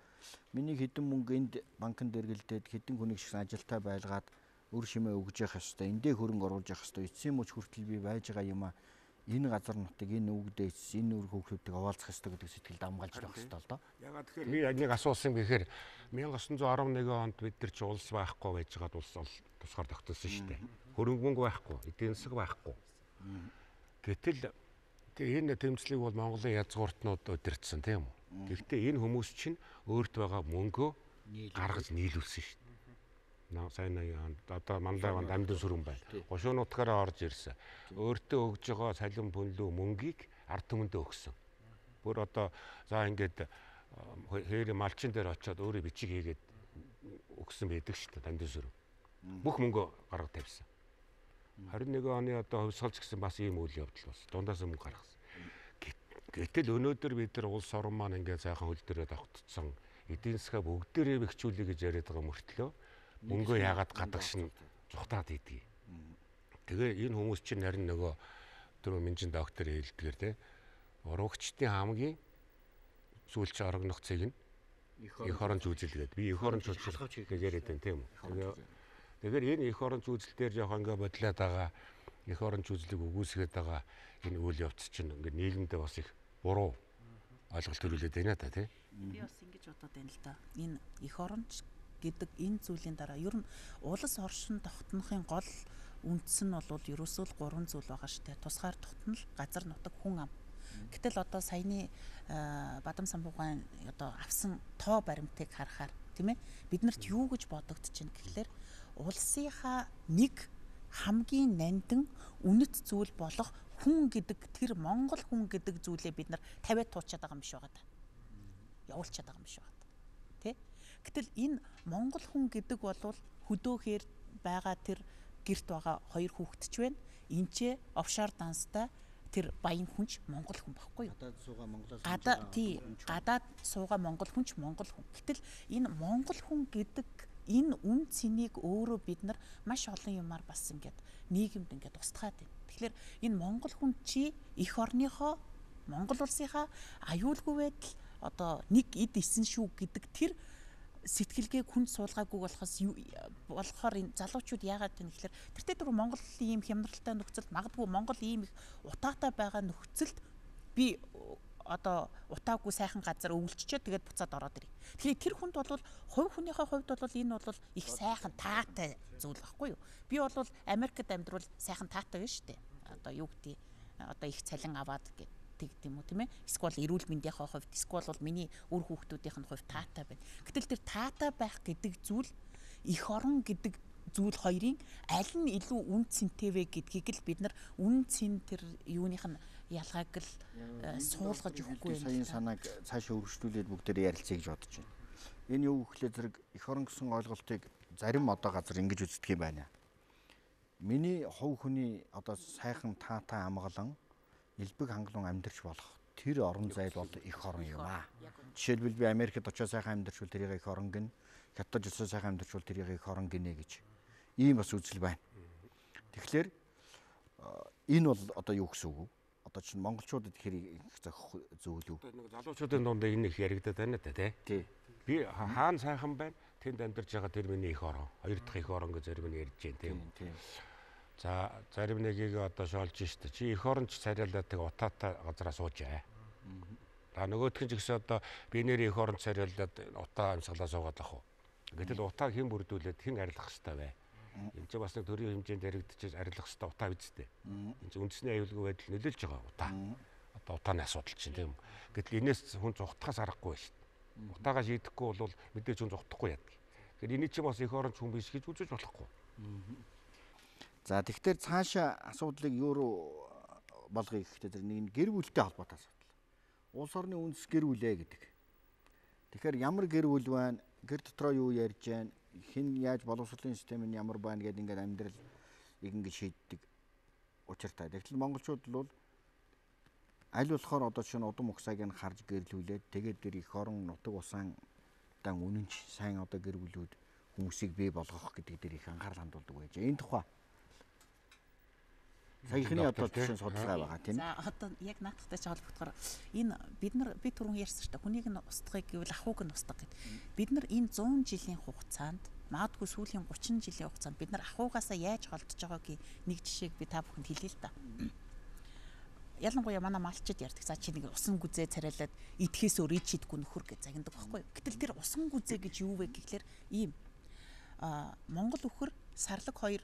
миний хэдэн мөнгө энд банкнд эргэлдээд хэдэн хүнийг шиг ажилтаа байлгаад өр шимээ өгж явах ёстой. Эндээ хөрөнгө оруулж явах ёстой. Эцсийн мөч хүртэл би байж байгаа юм а. Энэ газар нутаг, энэ өвгдөөс, энэ үр хөвгүүдийг овоолцох ёстой гэдэг сэтгэл дамгаалж байх ёстой л доо. Ягаад тэгэхээр би нэг асуусан гэхээр 1911 онд бид нар ч улс байхгүй байж байгаад улс ол тусгаар тогтсон шүү дээ. Хөрөнгө мөнгө байхгүй, эдийн засаг байхгүй. Гэтэл энэ тэмцлийг бол Монголын язгууртнууд удирдсан тийм үү? Гэхдээ энэ хүмүүс чинь өөрт байгаа мөнгөө гаргаж нийлүүлсэн шүү дээ. Сайн аяанд одоо Манлайванд амьд сүрэн байна. Гошуун утгаараа орж ирсэн. Өөртөө өгж байгаа салин пүнлүү мөнгийг ард түмэндээ өгсөн. Бүр одоо за ингээд хээрийн малчин дээр очиод өөрөө бичиг хийгээд өгсөн байдаг шүү дээ амьд сүрэн. Бүх мөнгөө гаргаж тавьсан. 21 оны одоо хувьсгалч гэсэн бас ийм үйл явдал бас дундаас өмнө гаргасан. Гэтэл өнөөдөр бид нар улс орн маань ингээд сайхан хөл дөрөө давтцсан эдийн засгаа бүгдээрээ бэхжүүлээ гэж яриад байгаа мөртлөө мөнгөө яагаад гадагшин зүхтаад идэгий. Тэгээ энэ хүмүүс чинь харин нөгөө түрүү Минжин доктор хэлдгээр те урагчдын хамгийн сүүлчийн орогногцыг нь их оронч үзэл гэдэг. Би их оронч үзэл гэж яриад байна тийм үү. Тэгэхээр энэ их оронч үзэл дээр жоох ингээ бодлоод байгаа их оронч үзлийг үгүйсгээд байгаа энэ үйл явц чинь ингээ нийгэмдээ бас их буруу ойлголт төрүүлээд байна та тийм. Би бас ингэж бодоод байна л да. Энэ их оронч гэдэг энэ зүйлийн дараа ер нь улс оршин тогтнохын гол үндс нь бол ерөөсөө л 3 зүйл байгаа штэ. Тусгаар тогтнол, газар нутаг, хүн ам. Гэтэл одоо саяны Бадам самбуугайн одоо авсан тоо баримтыг харахаар тийм ээ бид нарт юу гэж бодогдож байна гэхлээр улсынхаа нэг хамгийн нандин үнэт зүйл болох хүн гэдэг тэр Монгол хүн гэдэг зүйлээ бид нар тавиад туучаад байгаа юм биш байгаа та. Явуулчаад байгаа юм биш байгаа та. Тэ? Гэтэл энэ Монгол хүн гэдэг бол хөдөөхээр байгаа тэр гэрт байгаа 2 хүүхэдч байна. Энчээ офшор данстай тэр баян хүнч Монгол хүн байхгүй юу? Гадаад суугаа Монголоос гадаад суугаа Монгол хүнч Монгол хүн. Гэтэл энэ Монгол хүн гэдэг энэ үн цэнийг өөрөө бид нар маш олон юмар бас ингээд нийгэмд ингээд устгаад байна. Тэгэхээр энэ Монгол хүн чи эх орныхоо Монгол улсынхаа аюулгүй байдал одоо нэг эд исэн шүү гэдэг тэр сэтгэлгээг хүн суулгаагүй болохоор энэ залуучууд яагаад вэ гэхээр тэртээ дөрөв Монголын ийм хямдралтай нөхцөлд магадгүй Монгол ийм их утаатай байгаа нөхцөлд би одоо утаагүй сайхан газар өвлччихэд тэгээд буцаад ороод ирээ. Тэгэхээр тэр хүнд бол хувь хүнийхээ хувьд бол энэ бол их сайхан таатай зүйл байхгүй юу? Би бол Америкт амьдрал сайхан таатай байна шүү дээ. Одоо юу гэдэг одоо их цалин аваад гэдэг юм уу тийм ээ? Эсвэл эрүүл мэндийнхээ хувьд эсвэл бол миний үр хүүхдүүдийн хувьд таатай байна. Гэтэл тэр таатай байх гэдэг зүйл эх орон гэдэг зүйл хоёрын аль нь илүү үн цэнтэй вэ гэдгийг л бид нар үн цэн тэр юуных нь ялгааг л суулгаж өгөхгүй юм. Саяын санааг цаашаа өргөжлүүлээд бүгдээр ярилцъя гэж бодож байна. Энэ юу гэхлээр зэрэг эх орон гэсэн ойлголтыг зарим одоо газар ингэж үздэг юм байна. Миний хувь хүний одоо сайхан таатай амгалан элбэг хангалуун амьдарч болох тэр орон зай бол эх орон юм аа. Жишээлбэл би Америкт очиж сайхан амьдарчвал тэрийг эх орон гин, Хятад очиж сайхан амьдарчвал тэрийг эх орон гинэ гэж ийм бас үзэл байна. Тэгэхээр энэ бол одоо юу гэсэн үг вэ? Одоо чинь монголчуудад хэрэг зохих зүйл үү? Нэг залуучуудын дунд энэ их яригдаад байна та тий. Би хаана сайхан байна? Тэнд амьдарч байгаа тэр миний эх орон. Хоёр дахь эх орон гэж зарим нь ярьж байна тийм. За зарим нэгийг одоо шоолж штэ. Чи эх оронч царайлаад тэг утаатай газараа суужээ. За нөгөөх нь ч гэсэн одоо би нэр эх оронч царайлаад утаа амьсгалаа суугаад ах уу. Гэтэл утааг хэн бүрдүүлээд хэн арилгах хэвээр бай. Энд чинь бас нэг төрийн хэмжээнд яригдчихэж арилгах хэвээр утаа бидтэй. Энд чинь үндэсний аюулгүй байдал нөлөөлж байгаа утаа. Одоо утааны асуудал чинь тийм. Гэтэл энэс хүн зугтахаас аргагүй шүү дээ. Утаагаа шийдэхгүй бол мэдээж хүн зугтахгүй яадаг. Тэгэхээр эний чинь бас эх оронч хүн биш гэж үзэж болохгүй. За тэгэхээр цаашаа асуудлыг юу руу болгоё гэхдээ тэр нэг гэр бүлтэй холбоотой асуудал. Улс орны үндэс гэр бүлээ гэдэг. Тэгэхээр ямар гэр бүл байна? Гэр дотроо юу ярьж байна? Хэн яаж боловсролын систем нь ямар байна гэдэг ингээд амьдрал ингэж шийддэг учиртай. Тэгтэл монголчууд бол аль болохоор одоо чинь удам ухсааг нь харж гэрлүүлээд тэгээд тэр эх орон нутаг усаан дан үнэнч сайн одоо гэр бүлүүд хүмүүсийг бий болгох гэдэг дээр их анхаарал хандуулдаг байж. Энэ тухай саяхны одоо чинь судалгаа байгаа тийм. За одоо яг наадахтай ч холбогдохоор энэ би түрүүн ярьсан шүү дээ. Хүнийг нь устгахыг гэвэл ахуйг нь устгах гэдэг. Бид нар энэ 100 жилийн хугацаанд магадгүй сүүлийн 30 жилийн хугацаанд бид нар ахуйгаасаа яаж холдож байгаагийн нэг жишээг би та бүхэнд хэлье л да. Ялангуяа манай малчид ярьдаг. За чи нэг усан гүзээ царайлаад идэхээс өөр ичидгүй нөхөр гэж загнадаг байхгүй юу? Гэтэл тэр усан гүзээ гэж юу вэ гэхлээр ийм Монгол өхөр сарлаг 2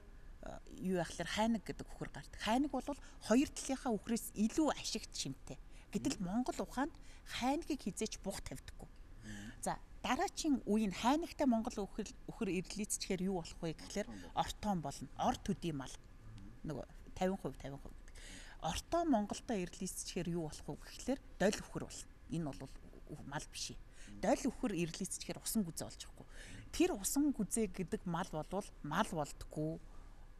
юу яхахлаар хайнаг гэдэг үхэр гардаг. Хайнаг бол хоёр талынхаа үхрээс илүү ашигт шимтэй. Гэтэл Монгол ухаанд хайнагийг хизээч бух тавьдаггүй. За дараачийн үеийн хайнагтай Монгол үхэр ирлийцчээр юу болох вэ гэхлээр ортон болно. Ор төдий мал. Нөгөө 50% гэдэг. Ортон Монголтой ирлийцчээр юу болох вэ гэхлээр доль үхэр болно. Энэ бол мал биш. Доль үхэр ирлийцчээр усан гүзээ болж байгаа хгүй. Тэр усан гүзээ гэдэг мал болвол мал болдгоо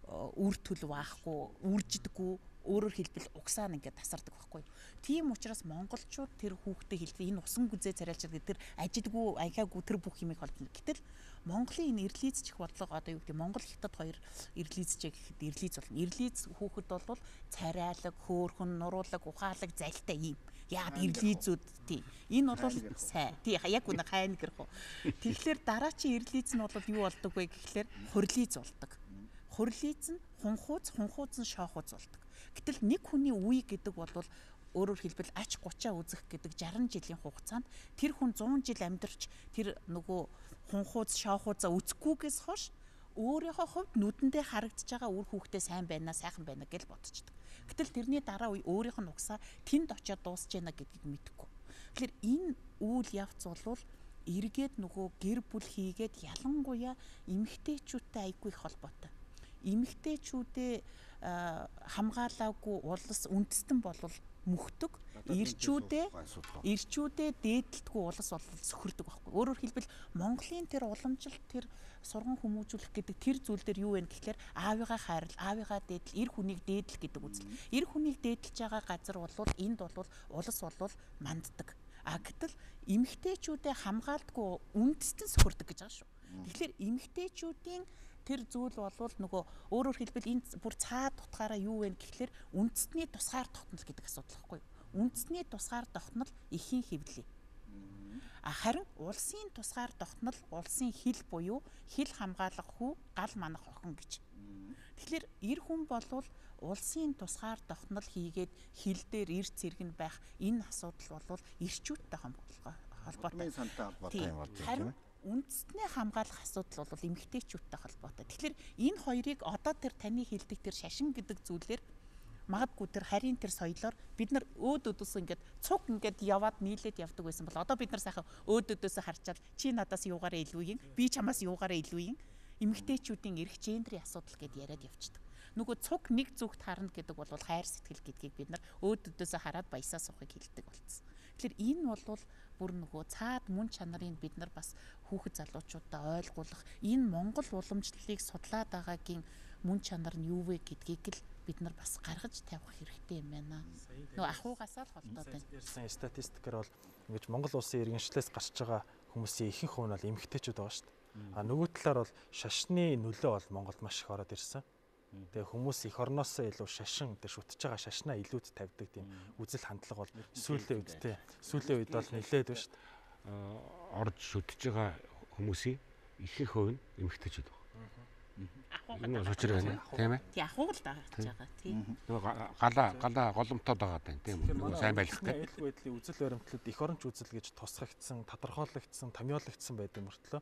үр төлөв аахгүй, үрждэггүй, өөрөөр хэлбэл угсаа нь ингээд тасардаг байхгүй юу. Тийм учраас монголчууд тэр хүүхдэд хэлдэг энэ усан гүзээ царайлчаад тэр ажилгүй, аяхаагүй тэр бүх юмыг холбоно. Гэтэл Монголын энэ ирлизчих бодлого одоо юу гэдэг Монгол хятад хоёр ирлизчээ гэхэд ирлиз болно. Ирлиз хүүхэд бол царайлаг, хөөхөн, нуруулаг, ухаалаг, залтай юм. Яагаад ирлизүүд тийм. Энэ бол сайн. Тийм яг үнэ хайн гэрх үү. Тэгэхээр дараачийн ирлиз нь бол юу болдог вэ гэхлээр хурлиз болдог. Хурлиз нь хунхууц нь шоохууц болдог. Гэтэл нэг хүний үе гэдэг бол өөрөөр хэлбэл ач 30-аа үзэх гэдэг 60 жилийн хугацаанд тэр хүн 100 жил амьдарч тэр нөгөө хунхууц шоохууцаа үзэхгүйгээс хойш өөрийнхөө хувьд нүдэндээ харагдаж байгаа үр хүүхдээ сайн байна, сайхан байна гэж бодчихдог. Гэтэл тэрний дараа үе өөрийнх нь угсаа тэнд очиод дуусч яана гэдгийг мэдэхгүй. Тэгэхээр энэ үйл явц бол эргээд нөгөө гэр бүл хийгээд ялангуяа эмэгтэйчүүдтэй айгүй их холбоотой. Эмэгтэйчүүдээ хамгаалаагүй улс үндэстэн болвол мөхдөг, ирчүүдээ дээдэлтгүй улс бол сөхөрдөг байхгүй. Өөрөөр хэлбэл Монголын тэр уламжилт тэр сурган хүмүүжүүлэх гэдэг тэр зүйл дээр юу вэ гэхлээр аавыгаа хайрал, аавыгаа дээдэл, эр хүнийг дээдэл гэдэг үзэл. Эр хүнийг дээдэлж байгаа газар бол энд бол улс бол манддаг. Гэтэл эмэгтэйчүүдээ хамгаалдаггүй үндэстэн сөхөрдөг гэж байгаа шүү. Тэгэхээр эмэгтэйчүүдийн тэр зүйл бол нөгөө өөрөөр хэлбэл энэ бүр цаад утгаараа юу вэ гэхлээр үндэстний тусгаар тогтнол гэдэг асуудал байхгүй юу? Үндэстний тусгаар тогтнол эхийн хэвлэе. Харин улсын тусгаар тогтнол улсын хил буюу хил хамгаалах хүү гал манах охин гэж. Тэгэхээр эр хүн болвол улсын тусгаар тогтнол хийгээд хил дээр эр цэрэг нь байх энэ асуудал бол эрчүүдтэй холбоотой. Харин үндэстнээ хамгаалах асуудал бол эмэгтэйчүүдтэй холбоотой. Тэгэхээр энэ хоёрыг одоо тэр таны хэлдэг тэр шашин гэдэг зүйлээр магадгүй тэр харийн тэр соёлоор бид нар өөдөөс ингээд цуг ингээд яваад нийлээд явдаг байсан бол одоо бид нар сайхан өөдөөдөөсөө харчаад чи надаас юугаараа илүү юм, би чамаас юугаараа илүү юм. Эмэгтэйчүүдийн эрх гендрийн асуудал гэдээ яриад явчихдаг. Нөгөө цуг нэг зүгт харна гэдэг бол хайр сэтгэл гэдгийг бид нар өөдөөдөөсөө хараад баясаа суухыг хэлдэг болсон. Тэгэхээр энэ бол бүр нөгөө цаад мөн чанарыг бид нар бас хүүхэд залуучуудаа ойлгуулах, энэ Монгол уламжлалыг судлаад байгаагийн мөн чанар нь юу вэ гэдгийг л бид нар бас гаргаж тавих хэрэгтэй юм байна. Нөгөө ахуйгаасаа л холбоотой байна. Ярьсан статистикээр бол ингэж Монгол улсын иргэншлээс гарч байгаа хүмүүсийн ихэнх хувь нь бол эмэгтэйчүүд байгаа шүү дээ. Нөгөө талаар бол шашны нөлөө бол Монголд маш их ороод ирсэн. Тэгээ хүмүүс эх орноосоо илүү шашин дээр шүтж байгаа шашнаа илүүд тавьдаг тийм үзэл хандлага бол сүүлийн үед бол нэлээд байна шүү дээ. Орж шүтж байгаа хүмүүсийн ихэнх хувь нь эмэгтэйчүүд байна. Энэ учир байна тийм ээ. Тий ахуй л дагаж байгаа тийм. Галаа голомтоод байгаа тань тийм үү. Сайн байлгатай. Аюулгүй байдлын үзэл баримтлалд эх оронч үзэл гэж тусгагдсан, тодорхойлогдсон, томьёологдсон байдаг мөртлөө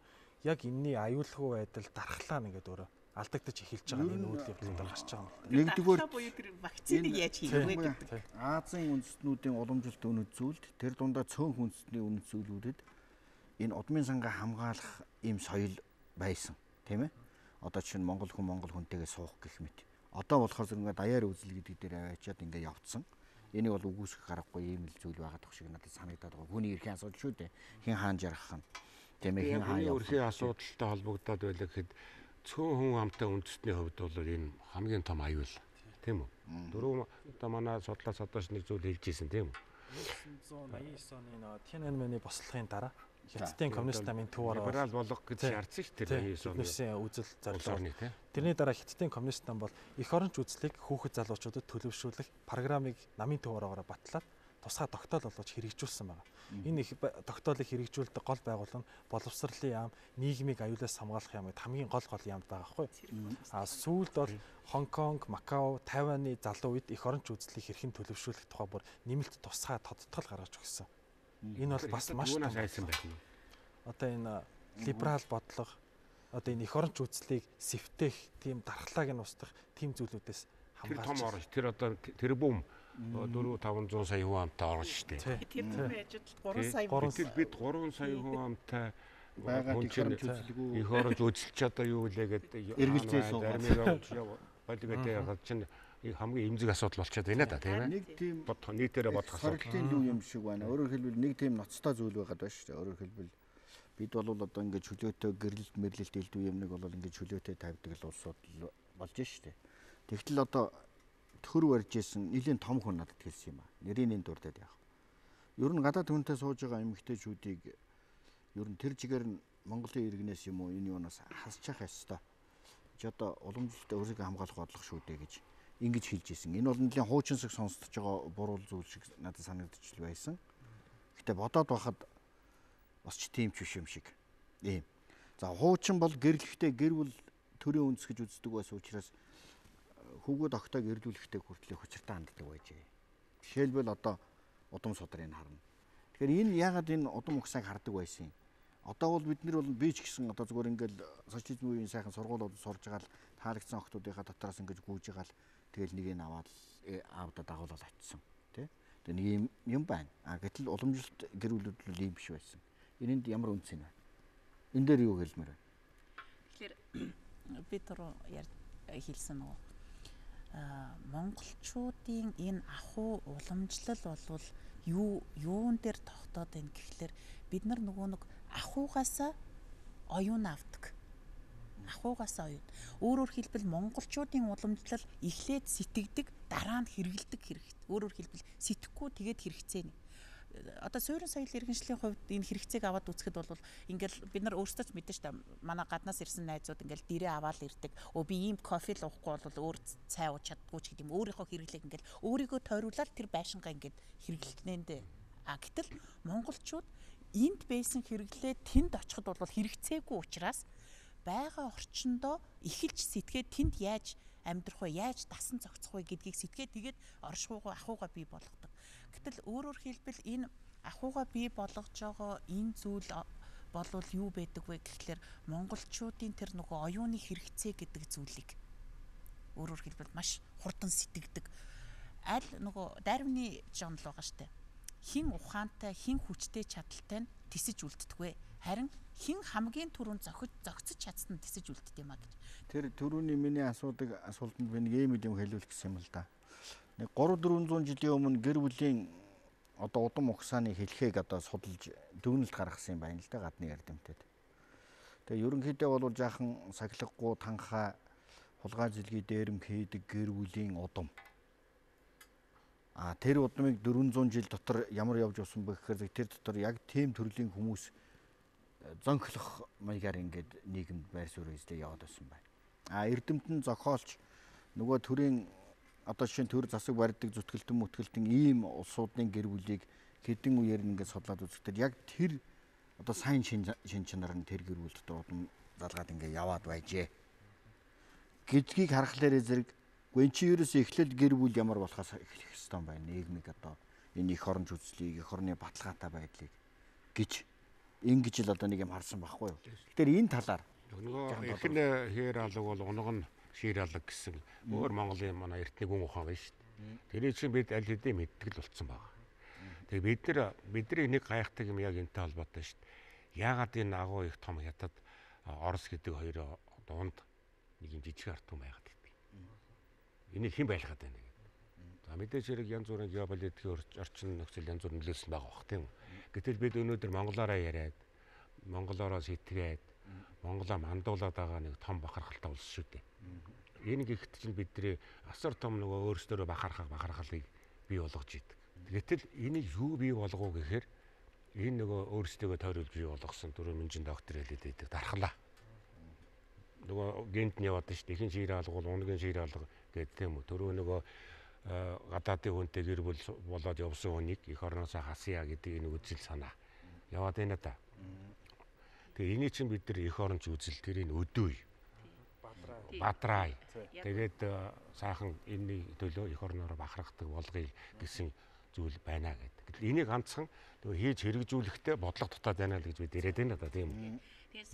яг энэний аюулгүй байдал дархлаа нэгээд өөрөө алдагдаж эхэлж байгаа энэ үйл явдлаар гарч байгаа юм. Нэгдүгээр буюу тэр вакциныг яаж хийх вэ гэдэг. Азийн үндэстнүүдийн уламжилт үнэт зүйлд тэр дундаа цөөнх үндэстний үнэт зүйлүүдэд энэ удмын сангаа хамгаалах ийм соёл байсан тийм ээ. Одоо чинь монгол хүнтэйгээ суух гэх мэт. Одоо болохоор зэрэг даяар үзэл гэдэг дээр аваачаад ингээ явцсан. Энийг бол үгүйсгэх гарахгүй ийм л зүйл байгаа тох шиг надад санагдаад байгаа. Хүний эрхийн асуудал шүү дээ. Хин хаан жаргах нь. Тийм ээ хин хаан явах. Эрхийн асуудалтай холбогдоод байлаа гэхэд цөөн хүн амтай үндэстний хувьд бол энэ хамгийн том аюул тийм үү? Дөрөв одоо манай судлаач одоош нэг зүйл хэлж ирсэн тийм үү? 1989 оны Тяньаньмэний бослогын дараа Хятадын коммунист намын төвөөр либерал болох гэж шаардсан шүү дээ. Тэднийсээ үзэл зорилго. Тэрний дараа Хятадын коммунист нам бол эх оронч үзлийг хүүхэд залуучуудад төлөвшүүлэх программыг намын төвөөрөөр батлаад тусгай тогтоол болгож хэрэгжүүлсэн байна. Энэ их тогтоолыг хэрэгжүүлдэг гол байгууллага нь боловсролын яам, нийгмийг аюулаас хамгаалах яам гэдэг хамгийн гол яамд байгаа байхгүй. Сүүлд бол Хонконг, Макао, Тайваны залуу үед эх оронч үзлийг хэрхэн төлөвшүүлэх тухай бүр нэмэлт тусгай тодтол гаргаж өгсөн. Энэ бол бас маш том айсан байх юм. Одоо энэ либерал бодлого, одоо энэ эх оронч үзлийг сэвтэх, тийм дархлааг нь устгах тийм зүйлүүдээс хамгаалж. Тэр том орж, тэр одоо тэрбум 4-500 сая хүн амтай орж штэ. Тэр том ажилд 3 сая. Бид 3 сая хүн амтай байгаа эх оронч үзэлгүй. Эх оронч үзэлч одоо юу вэ гэдэг эргэлзээ суугаад байлгатай яваад чинь хамгийн эмзэг асуудал болчиход байна да тийм ээ. Нэг тийм нийтээрээ бодох асуудал. Сорилтын юу юм шиг байна. Өөрөөр хэлбэл нэг тийм ноцтой зүйл байгаад байна шүү дээ. Өөрөөр хэлбэл бид бол одоо ингээд чөлөөтэй гэрэлт мэрлэлт элдв юмныг бол ингээд чөлөөтэй тавьдаг л улсууд болж штэ. Тэгтэл одоо төр барьж исэн нэлийн том хүн надад хэлсэн юм аа. Нэрийн дурдаад яах. Ер нь гадаад хүнтэй сууж байгаа эмэгтэйчүүдийг ер нь тэр чигээр нь Монголын иргэнээс юм уу энэ юунаас хасчих ёстой. Чи одоо уламжлалтай өөрийгөө хамгаалах бодлого шүү дээ гэж ингэж хэлж исэн. Энэ бол нэлийн хуучинсаг сонсдож байгаа буруу зүйл шиг надад санагдчихл байсан. Гэтэ бодоод байхад бас ч тийм ч биш юм шиг. Ийм. За хуучин бол гэрлэхдээ гэр бүл төрийн үндэс гэж үздэг байсан учраас хүүгүүд огтойг эрлүүлэхдээ хүртэл хүчиртэй ханддаг байжээ. Жишээлбэл одоо удам судрыг харна. Тэгэхээр энэ яагаад энэ удам ухсааг хардаг байсан юм? Одоо бол бид нар бол би ч гэсэн одоо зүгээр ингээл социализм үеийн сайхан сургуулиуд сурж байгаа л таалагдсан охтуудынхаа дотроос ингэж гүйж байгаа л тэгэл нэг нь аваад аавда дагуулаад очсон тий. Тэгээ нэг юм байна. Гэтэл уламжлалт гэр бүлүүд л ийм биш байсан. Энэнд ямар үнц юм бэ? Энэ дээр юу хэлмээр вэ? Тэгэхээр би түрүү хэлсэн нөгөө монголчуудын энэ ахуй уламжлал болвол юун дээр тогтоод байна гэхлээр бид нар нөгөө нэг ахуйгаасаа оюун авдаг. Ахуйгаасаа оюун. Өөрөөр хэлбэл монголчуудын уламжлал эхлээд сэтгэдэг, дараа нь хэрэгэлдэг хэрэгтэй. Өөрөөр хэлбэл сэтгэхгүй тэгээд хэрэгцээ нэ. Одоо суурин соёл иргэншлийн хувьд энэ хэрэгцээг аваад үзэхэд бол ингээл бид нар өөрсдөө ч мэдэн штэ манай гаднаас ирсэн найзууд ингээл дэрээ аваад ирдэг. Би ийм кофе л уухгүй бол өөр цай ууж чаддгүй ч гэдэм өөрийнхөө хэрэглээг ингээл өөрийгөө тойруулаад тэр байшингаа ингээд хэрэглэнэндээ. Гэтэл монголчууд энд байсан хэрэглээ тэнд очиход бол хэрэгцээгүй учраас байгаа орчиндоо эхэлж сэтгээд тэнд яаж амьдрах вэ, яаж дасан зохицох вэ гэдгийг сэтгээд тэгээд оршихуугаа ахуйгаа бий болгодог. Гэтэл өөрөөр хэлбэл энэ ахуйгаа бий болгож байгаа энэ зүйл болвол юу байдаг вэ гэхлээр монголчуудын тэр нөгөө оюуны хэрэгцээ гэдэг зүйлийг өөрөөр хэлбэл маш хурдан сэтгэдэг. Аль нөгөө Дарвины жон л байгаа штэ. Хин ухаантай, хин хүчтэй чадaltaй нь тисэж үлддэг вэ? Харин хин хамгийн түрүүнд зогцож чадсан нь тисэж үлддэг юм а гэж. Тэр түрүүний миний асуултанд би нэг юм хэлүүлэх гэсэн юм л да. Нэг 300-400 жилийн өмнө гэр бүлийн одоо удам ухсааны хэлхийг одоо судалж дүгнэлт гаргасан юм байна л да гадны ярдэмтэд. Тэгээ ерөнхийдөө бол жаахан сахилгагүй танхаа хулгай зэлгийн дээрэм хийдэг гэр бүлийн удам. Тэр удмыг 400 жил дотор ямар явж явсан бэ гэхээр тэр дотор яг тийм төрлийн хүмүүс зөнхлөх маягаар ингээд нийгэмд байр суурь эзлээ яваад байсан байна. Эрдэмтэн зохиолч нөгөө төрийн одоо жишээ нь төр засаг барьдаг зүтгэлтэн мүтгэлтэн ийм улсуудын гэр бүлийг хэдэн үеэр ингээд судлаад үзэхдээ яг тэр одоо сайн шин чанар нь тэр гэр бүл дотор удам залгаад ингээд яваад байжээ. Гэдгийг харахлаарэ зэрэг гүн чи ерөөс эхлэл гэр бүл ямар болохоос эхлэх ёстой юм байна. Нийгмийг одоо энэ эх оронч үзлийг, эх орны баталгаатай байдлыг гэж ингэж л одоо нэг юм харсан байхгүй юу. Тэгэхээр энэ талаар нөгөө эхнээ хээр алга бол унаг нь шир алга гэсэн өөр Монголын манай эртний гүн ухаан байна шүү дээ. Тэрийг чинь бид аль хэдийн мэддэг л болцсон байгаа. Тэгээ бидний нэг гайхдаг юм яг энэтэй холбоотой шүү дээ. Яагаад энэ агуу их том хятад Орос гэдэг хоёроо дунд нэг юм жижиг ард түмэн байгаад гэдэг. Энийг хэн байлгаад байна гэдэг. За мэдээж хэрэг янз бүрийн геополитикийн орчин нөхцөл янз бүр нөлөөлсөн байгаа бох тийм. Гэтэл бид өнөөдөр монголоороо яриад, монголоороо сэтгээд, монголоо мандуулаад байгаа нэг том бахархалтай улс шүү дээ. Энэ гихт чинь бидний асар том нөгөө өөрсдөө бахархалыг бий болгож идэг. Гэтэл энийг юу бий болгоо гэхээр энэ нөгөө өөрсдөө тойруулж бий болгосон дөрөв минжин доктор хэлээд байдаг дархлаа. Нөгөө гент нь яваад шүү дээ. Ихэн шир алга бол унагийн шир алга гэдэг тийм үү. Төрөө нөгөө гадаадын хүнтэй гэр бүл болоод явсан хүнийг эх орноосоо хасъя гэдэг энэ үзэл санаа яваад байна да. Тэгээ эний чинь бид нар эх оронч үзэл тэрийг өдөөй. Бадрай. Тэгээд сайхан энэний төлөө эх орноор бахархдаг болгоё гэсэн зүйл байна гэдэг. Энийг ганцхан хийж хэрэгжүүлэхдээ бодлого дутаад байна л гэж бид яриад байна да тийм үү.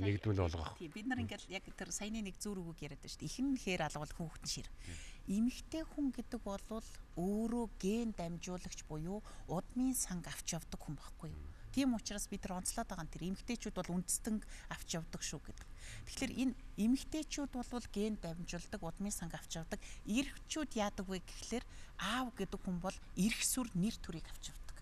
Нэгдмэл болгох. Бид нар ингээл яг тэр саяны нэг зүр үгийг яриад байна шүү дээ. Ихэн хээр алгавал хүүхдэн шир. Эмэгтэй хүн гэдэг бол өөрөө ген дамжуулагч буюу удмын санг авч явдаг хүн байхгүй юу? Тийм учраас бид нар онцлоод байгаа нь тэр эмэгтэйчүүд бол үндэстэн авч явдаг шүү гэдэг. Тэгэхээр энэ эмэгтэйчүүд бол ген дамжуулдаг, удмын санг авч явдаг. Эрэгчүүд яадаг вэ гэхлээр аав гэдэг хүн бол эрх сүр нэр төрийг авч явдаг.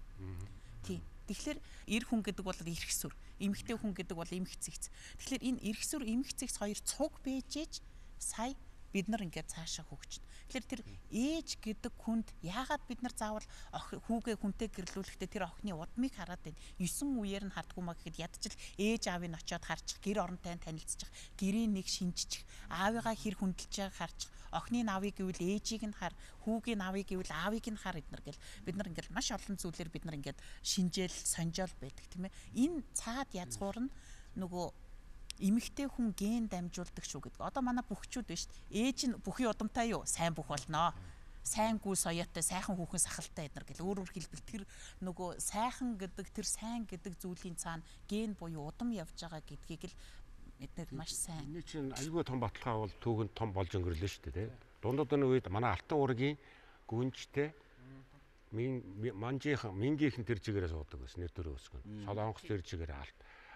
Тийм. Тэгэхээр эр хүн гэдэг бол эрх сүр, эмэгтэй хүн гэдэг бол эмх цэгц. Тэгэхээр энэ эрх сүр, эмх цэгц хоёр цуг бэжээж сая бид нар ингээд цаашаа хөгжинэ. Тэгэхээр тэр ээж гэдэг хүнд яагаад бид нар заавал хүүгээ хүнтэй гэрлүүлэхдээ тэр охины удмыг хараад байна. 9 үеэр нь хардггүй маа гэхэд ядчил ээж аавыг очиод харчих, гэр оронтой танилцчих, гэрийн нэг шинжчих, аавыгаа хэр хүндэлж байгааг харчих, охины навыг гэвэл ээжийг нь хар, хүүгийн навыг гэвэл аавыг нь хар эднэр гэл бид нар ингээд маш олон зүйлээр бид нар ингээд шинжээл сонжоол байдаг тийм ээ. Энэ цаад язгуур нь нөгөө эмэгтэй хүн ген дамжуулдаг шүү гэдэг. Одоо манай бүхчүүд биш. Ээж нь бүхий удамтай юу? Сайн бүх болноо. Сайн гүү соёотой, сайхан хүүхэн сахалтай эднэр гэл өөрөөр хэлбэл тэр нөгөө сайхан гэдэг тэр сайн гэдэг зүйлийн цаана ген буюу удам явж байгаа гэдгийг л эднэр маш сайн. Энэ чинь аюулгүй том баталгаа бол түүхэнд том болж өнгөрлөө шүү дээ. Дундад энэ үед манай Алтан уургийн гүнжтэй мингийнхэн тэр чигээрээ суудаг байсан. Нэр төрөө өсгөн. Солонгос тэр чигээрээ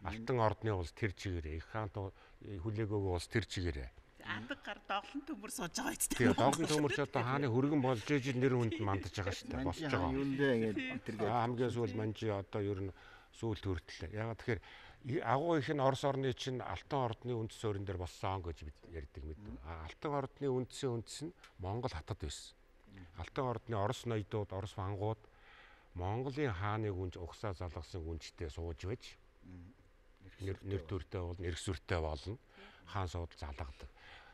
Алтан ордны улс тэр чигээрээ, их хаан хүлээгөөг улс тэр чигээрээ. Адаг гар доглон төмөр сууж байгаа гэдэг. Тэгээ доглон төмөр ч одоо хааны хөргөн болж ижил нэр хүнд мандаж байгаа шүү дээ. Босч байгаа. Хамгийн сүүл манжи одоо ер нь сүүлд хүртэл. Ягаад тэгэхээр агуу их нь Орос орны чинь Алтан ордны үндэс суурин дээр болсон гэж бид ярьдаг мэднэ. Алтан ордны үндэс нь Монгол хатад байсан. Алтан ордны Орос ноёдууд, Орос вангууд Монголын хааныг угсаа залгасан гүнжтэй сууж байж нэр төртэй бол нэрсвэртэй болно. Хаан сууд залгадаг.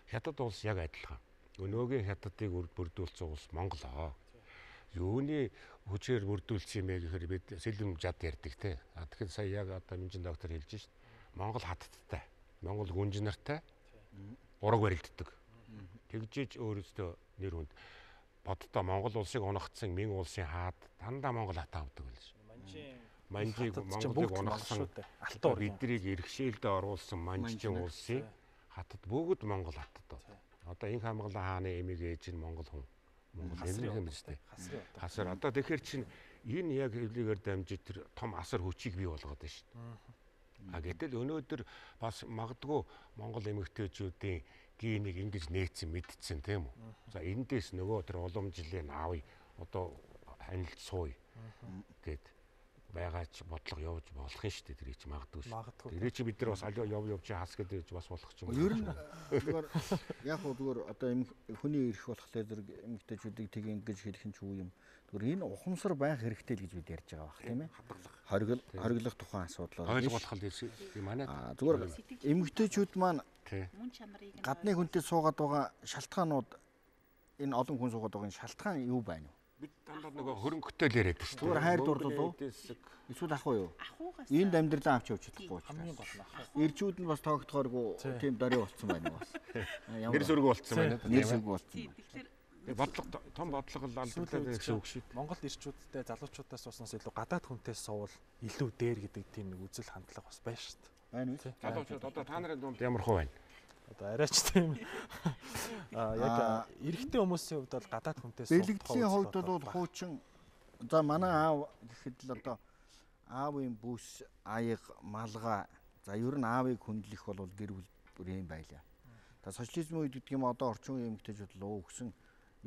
Хятад улс яг адилхан. Өнөөгийн хятадыг бүрдүүлсэн улс Монгол аа. Юуны хүчээр бүрдүүлсэн юм бэ гэхээр бид сэлэм жад ярьдаг те. Тэгэхээр сая яг одоо Минжин доктор хэлж шít. Монгол хатадтай, Монгол гүнж нартай ураг барилддаг. Тэгжиж өөрөөсөө нэр хүнд боддоо Монгол улсыг унагцсан Мин улсын хаад дандаа Монгол хатаа авдаг байлш. Манжиг Монголыг унагсан биднийг иргэшээлдээ оруулсан Манжийн улсын хатад бүгд Монгол хатад. Одоо энэ хамгаалан хааны эмийг ээж нь Монгол хүн. Монгол юм шүү дээ. Хасар одоо тэгэхээр чинь энэ яг хэвлэгээр дамжиж тэр том асар хүчийг бий болгоод байна шүү дээ. Гэтэл өнөөдөр бас магадгүй Монгол эмэгтэйчүүдийн генийг ингэж нээсэн мэдсэн тийм үү. За эндээс нөгөө тэр уламжлалын аавь одоо ханилж сууя гэд байгаач бодлого явж болох юм шүү дээ. Тэр чинь магадгүй шүү. Тэр чинь бид нар бас явж хас гэдэг бас болох ч юм уу. Ер нь зүгээр яг зүгээр одоо хүний ирэх болохоор зэрэг эмэгтэйчүүдийг тийг ингэж хэлэх нь ч үгүй юм. Зүгээр энэ ухамсар байх хэрэгтэй л гэж бид ярьж байгаа бах тийм ээ. Хориглох тухайн асуудал ойлгох юм манай. Зүгээр эмэгтэйчүүд маань гадны хүнтэй суугаад байгаа шалтгаанууд энэ олон хүн суугаад байгаа шалтгаан юу байна вэ? Бид дандаа нөгөө хөрөнгөтэй л яриад шүү. Зүгээр хайр дурлал уу? Эсвэл ах уу юу? Энд амьдралаа авч явж чадахгүй учраас. Ирчүүд нь бас тоогдохооргүй тийм дөрөө болцсон байна бас. Нэр сүрэг болцсон байна. Нэр сүрэг болцсон. Бодлого том бодлого л алдуулаад байх шиг шүү. Монгол ирчүүдтэй залуучуудаас уснаас илүү гадаад хүнтэйс суувал илүү дээр гэдэг тийм нэг үзэл хандлага бас байна шүү дээ. Байна үү? Залуучууд одоо та нарын дунд ямар хөө байна? Одоо арайч тийм яг эрэгтэй хүмүүсийн хувьд бол гадаад хүнтэйс бэлэгдлийн хувьд бол хуучин за манай аав гэхэд л одоо аавын бүс аяг малгай за ер нь аавыг хөндлөх бол гэр бүл юм байлаа. Та социализмын үед гэдэг юм одоо орчин үеийн эмэгтэйчүүд л өгсөн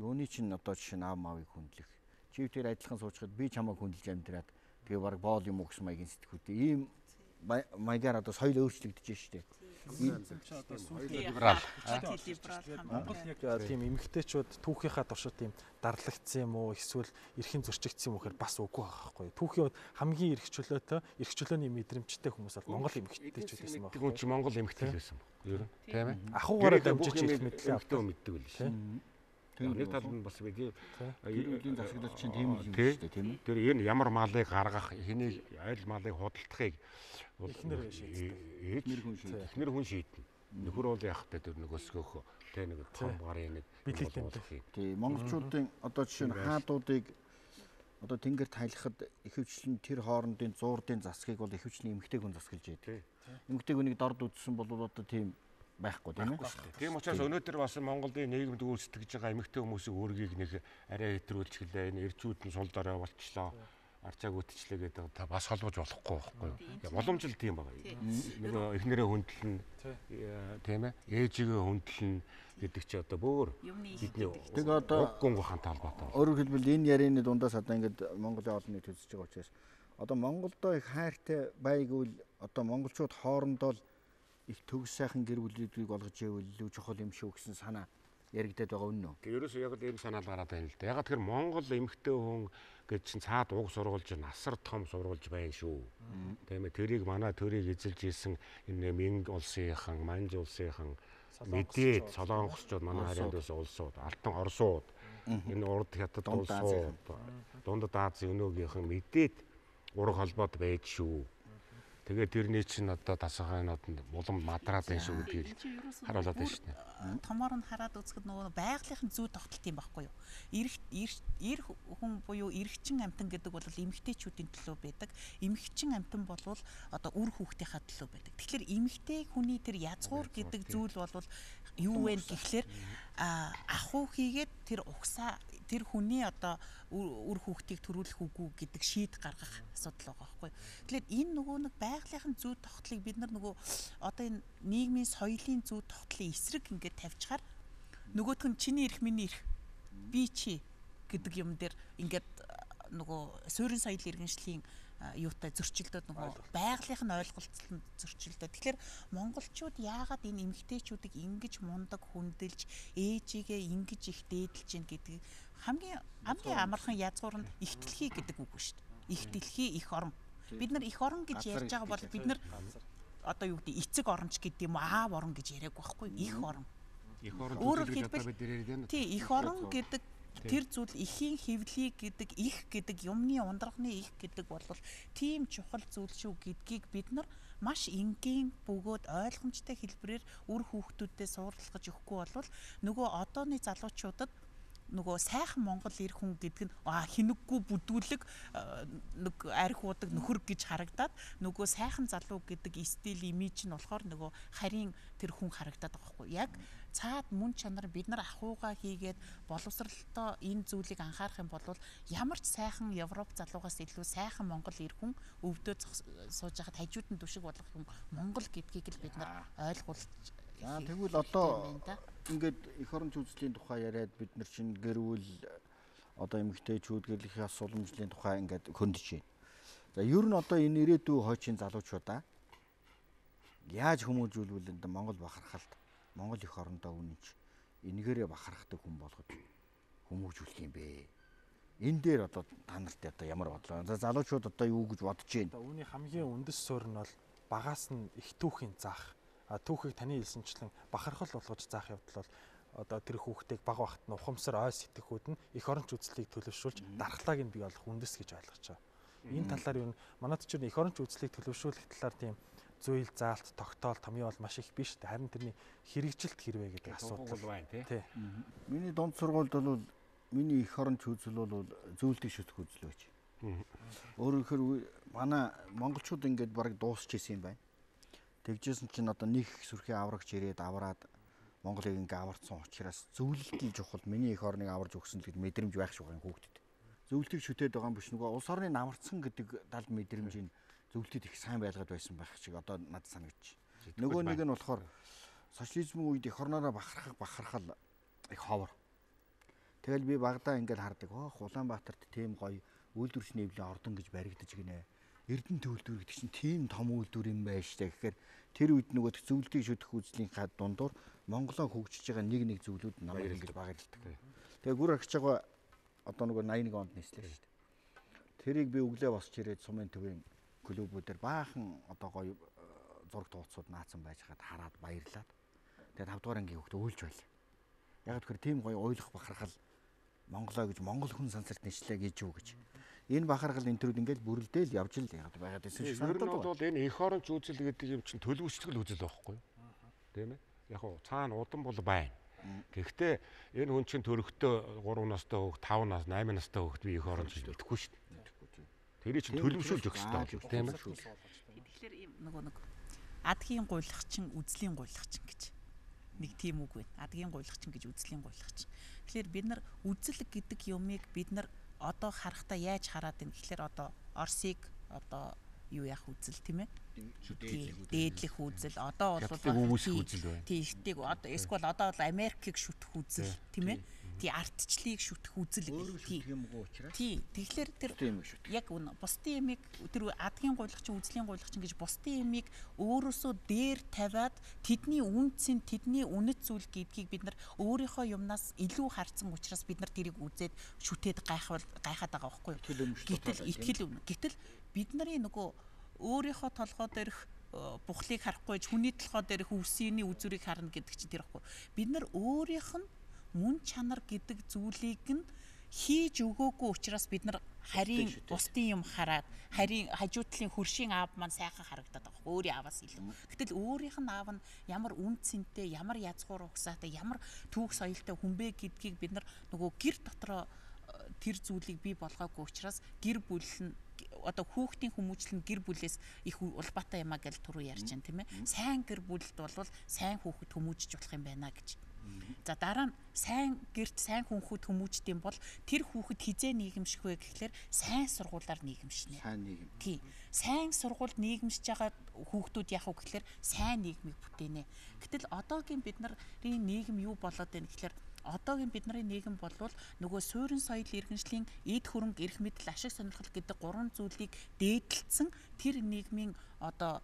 юуны чинь одоо жишээ нь аав маавыг хөндлөх. Чи тэр адилхан суучгаад би чамайг хөндлөж амьдраад тэгээ баг боол юм өгсөн маягийн сэтгүүтэй ийм маягаар одоо соёл өөрчлөгдөж шүү дээ. Либерал. Монгол яг тийм эмэгтэйчүүд түүхийнхаа туршид тийм дарлагдсан юм уу эсвэл эрхэн зөрчигдсэн юм уу гэхээр бас үгүй байхгүй. Түүхийн хувьд хамгийн эрх чөлөөний мэдрэмжтэй хүмүүс бол Монгол эмэгтэйчүүд байсан байна. Тэгвэл чи Монгол эмэгтэй байсан ба. Ер нь тийм ээ. Ахуугаараа дамжиж ирэх мэдлээ автаа мэддэг байл шээ. Нэг тал нь бас бид эрүүлийн засаглал чинь тийм юм шүү дээ тийм үү. Тэр энэ ямар малыг гаргах, хэнийг аль малыг худалдахыг эхнэр хүн шийднэ. Нөхөр бол яах вэ тэр нөгөөсгөөх тэ нэг том гарын нэг билеттэй. Тийм монголчуудын одоо жишээ нь хаадуудыг одоо тэнгэр тайлахад ихэвчлэн тэр хоорондын зуурдын засгийг бол ихэвчлэн эмэгтэй хүн засгалж яадаг. Эмэгтэй хүнийг дорд үзсэн бол одоо тийм байхгүй тийм ээ. Тийм учраас өнөөдөр бас Монголын нийгэмд үүсгэж байгаа эмэгтэй хүмүүсийн үүргийг нэг арай хэтрүүлж хэлээ. Энэ ирчүүд нь сул дорой болчлоо. Арчааг үтчлээ гэдэг та бас холбож болохгүй байхгүй юу. Боломжтой тийм байна. Нөгөө эхнэрээ хөндлөн тийм ээ. Ээжигээ хөндлөн гэдэг чи одоо бүр бидний тэг одоо гонхантай холбоотой. Өөрөөр хэлбэл энэ ярианы дундаас одоо ингээд Монголын олон нийт үзэж байгаа учраас одоо Монголдоо их хайртай байггүй одоо монголчууд хоорондоо их төгс сайхан гэр бүлүүдийг олгож ивэл илүү чухал юм шүү гэсэн санаа яригдаад байгаа үнэн үү? Тэгээ ерөөсөө яг л ийм санаал гараад байна л да. Ягаад тэгэхээр Монгол эмэгтэй хүн гэж чинь цаад уг сургуулж насар том сургуулж байна шүү. Тийм ээ тэрийг манай төрийг эзэлж исэн энэ Минг улсынхан, Манж улсынхан мэдээд Солонгосчууд манай харьяанд ус улсууд, Алтан Оросууд энэ урд хятад улсууд, Дундад Азийн өнөөгийнхэн мэдээд ураг холбоод байж шүү. Тэгээд тэрний чинь одоо тасахайнууд улам мадраад байна шүү гэдгийг харуулдаг байна шүү дээ. Томоор нь хараад үзэхэд нөгөө байгалийнхын зүй тогтолт юм байхгүй юу? Эр хүн буюу эрэгчин амтан гэдэг бол эмэгтэйчүүдийн төлөө байдаг. Эмэгчин амтан бол одоо үр хүүхдийнхаа төлөө байдаг. Тэгэхээр эмэгтэй хүний тэр язгуур гэдэг зүйл бол юу вэ гэхлээр ахуу хийгээд тэр угсаа тэр хүний одоо үр хүүхдийг төрүүлэх үгүй гэдэг шийд гаргах асуудал байгаа байхгүй. Тэгэхээр энэ нөгөө нэг байгалийнхын зүй тогтолыг бид нар нөгөө одоо энэ нийгмийн соёлын зүй тогтолын эсрэг ингээд тавьчихаар нөгөөх нь чиний эрх миний эрх би чи гэдэг юм дээр ингээд нөгөө суурин соёл иргэншлийн юутай зөрчилдөд нөгөө байгалийнх нь ойлголцолд зөрчилдөд. Тэгэхээр монголчууд яагаад энэ эмэгтэйчүүдийг ингэж мундаг хүндэлж ээжигээ ингэж их дээдэлж гин гэдэг хамгийн амархан язгуур нь их дэлхий гэдэг үг шүү дээ. Их дэлхий, их орон. Бид нар их орон гэж ярьж байгаа бол бид нар одоо юу гэдэг эцэг оронч гэдэг юм аав орон гэж яриаг байхгүй их орон. Их орон өөрөөр хэлбэл тий их орон гэдэг тэр зүйл эхийн хэвлийг гэдэг их гэдэг юмны ундрахны их гэдэг бол тийм чухал зүйл шүү гэдгийг бид нар маш энгийн бөгөөд ойлгомжтой хэлбэрээр үр хүүхдүүдэд суурлахж өгөхгүй бол нөгөө одооны залуучуудад нөгөө сайхан Монгол эр хүн гэдэг нь хинэггүй бүдүүлэг нэг арх уудаг нөхөр гэж харагдаад нөгөө сайхан залуу гэдэг стил имиж нь болохоор нөгөө харийн тэр хүн харагдаад байгаа хгүй яг цаад мөн чанар бид нар ахуугаа хийгээд боловсролтой энэ зүйлийг анхаарах юм бол ямар ч сайхан Европ залуугаас илүү сайхан Монгол эр хүн өвдөө сууж хахад хажууд нь дүшиг болох юм Монгол гэдгийг л бид нар ойлгуулж тэгвэл одоо ингээд эх оронч үзлийн тухай яриад бид нар чинь гэрүүл одоо эмэгтэйчүүд гэрлэхийн асууламжлалын тухай ингээд хөндөж байна. За ер нь одоо энэ ирээдүйн хойчийн залуучуудаа яаж хүмүүжүүлвэл энэ Монгол бахархалд Монгол эх орондоо үнэнч энэгээрээ бахархдаг хүн болгож хүмүүжүүлэх юм бэ? Энэ дээр одоо та нарт одоо ямар бодлоо? За залуучууд одоо юу гэж бодож байна? Үүний хамгийн үндэс суурь нь бол багаас нь их түүхийн заах. Түүхийг таны хэлсэнчлэн бахархал болгож заах явдал бол одоо тэр хүүхдийг баг багт нь ухамсар ой сэтгэхүүд нь эх оронч үзлийг төлөвшүүлж дархлааг нь бий болох үндэс гэж ойлгож байгаа. Энэ талаар юу манайд ч эх оронч үзлийг төлөвшүүлэх талаар тийм зүйл заалт тогтоол томьёо бол маш их биш үү? Харин тэрний хэрэгжилт хэрвээ гэдэг асуудал байна тий. Миний дунд сургуульд бол миний эх оронч үзэл бол зөвлөлтийг шүтэх үзэл байж. Өөрөөр манай монголчууд ингээд бараг дуусч исэн юм байна. Тэгжсэн чинь одоо нэг сүрхийн аврагч ирээд авраад Монголыг ингээ аварцсан учраас зөвлөлтийн чухал миний эх орныг аварж өгсөн гэдэг мэдрэмж байх шүү гэн хүүхдэд. Зөвлөлтийг шүтээд байгаа юм биш нөгөө улс орныг аварцсан гэдэг талд мэдрэмжийн зөвлөлтөд их сайн байлгаад байсан байх шиг одоо надад санагдчих. Нөгөө нэг нь болохоор социализмын үед эх орноороо бахархал их ховор. Тэгэл би багадаа ингээд хардаг. Улаанбаатарт тийм гоё үйлдвэрч нэвлийн ордон гэж баригдаж гинэ. Эрдэнэ төвлөрөг гэдэг чинь тийм том үйлдвэр юм байна штэ гэхээр тэр үед нөгөө зөвлөлтийг шүтэх үзлийн хад дундуур Монголоо хөгжиж байгаа нэг зөвлөд намайг ингэж багаарилдаг. Тэгээ гүр агч байгаа одоо нөгөө 81 онд нийслээ штэ. Тэрийг би өглөө босч ирээд сумын төвийн клубүүдээр баахан одоо гоё зураг тууцууд наацсан байж хаад хараад баярлаад. Тэгээ 5 дугаар ангийн хөвгт өөлж байлаа. Яг тэгэхээр тийм гоё ойлгох бахархал Монголоо гэж монгол хүн сансарт нэшлээ гэж юу гэж. Энэ бахархал энтрүүд ингээд бүрэлдээл явж л яагаад байгаад байсан шиг санагдаад байна. Энэ эх оронч үзэл гэдэг юм чинь төлөвшөлтөл үзэл байхгүй юу? Тийм ээ. Яг уу цаана удан бол байна. Гэхдээ энэ хүн чинь төрөхтөө 3 настай хөвгт, 5 нас, 8 настай хөвгт би эх оронч идэхгүй шүү дээ. Тэрийг чинь төлөвшүүлж өгөх хэрэгтэй тийм ээ. Тэгэхээр нөгөө нэг адгийн гуйлагчин, үзлийн гуйлагчин гэж нэг тийм үг байна. Адгийн гуйлагчин гэж үзлийн гуйлагчин. Тэгэхээр бид нар үзэл гэдэг юмыг бид нар одоо харахтаа яаж хараад байна гэхэлэр одоо Оросыг одоо юу яах үзэл тийм ээ дээдлэх үзэл одоо бол үүсэх үзэл байна. тийштэйг одоо эсвэл одоо бол Америкийг шүтэх үзэл тийм ээ тий ардчлалыг шүтэх үзэл шүтэх юмгүй учраас. Тий. Тэгэхээр тэр яг үнэ бусдын ямиг тэр адгийн гуйлагчин үзлийн гуйлагчин гэж бусдын ямиг өөрөөсөө дээр тавиад тэдний үнцэн тэдний үнэт зүйл гэдгийг бид нар өөрийнхөө юмнаас илүү харсан учраас бид нар тэрийг үзээд шүтээд гайхаад байгаа байхгүй юу. Гэтэл бид нарын нөгөө өөрийнхөө толгой дээрх бухлыг харахгүй хүний толгой дээрх өвсөний үзүүрийг харна гэдэг чинь тэр байхгүй. Бид нар өөрийнх нь мөн чанар гэдэг зүйлийг нь хийж өгөөгүй учраас бид нар харин бусдын юм хараад харин хажуудлын хөршийн аав маань сайхан харагдаад байгаа. Өөрийн ааваас илүү. Гэтэл өөрийнх нь аав нь ямар үн цэнтэй, ямар язгуур угсаатай, ямар түүх соёлтой хүн бэ гэдгийг бид нар нөгөө гэр дотроо тэр зүйлийг бий болгоогүй учраас гэр бүл нь одоо хүүхдийн хүмүүжил нь гэр бүлээс их улбаатай юмаа гэж түрүү ярьж байна тийм ээ. Сайн гэр бүлд бол сайн хүүхэд хүмүүжиж болох юм байна гэж. За дараа нь сайн гэрт сайн хүүхэд хүмүүждэм бол тэр хүүхэд хизээ нийгэмших вэ гэхлээр сайн сургуулаар нийгэмшнэ. Сайн нийгэм. Тий. Сайн сургуульд нийгэмшиж байгаа хүүхдүүд яах вэ гэхлээр сайн нийгмийг бүтээнэ. Гэтэл одоогийн бидний нийгэм юу болоод байна гэхлээр одоогийн бидний нийгэм болвол нөгөө суурин соёл иргэншлийн эд хөрөнгө эрх мэдэл ашиг сонирхол гэдэг гурван зүйлийг дээдлсэн тэр нийгмийн одоо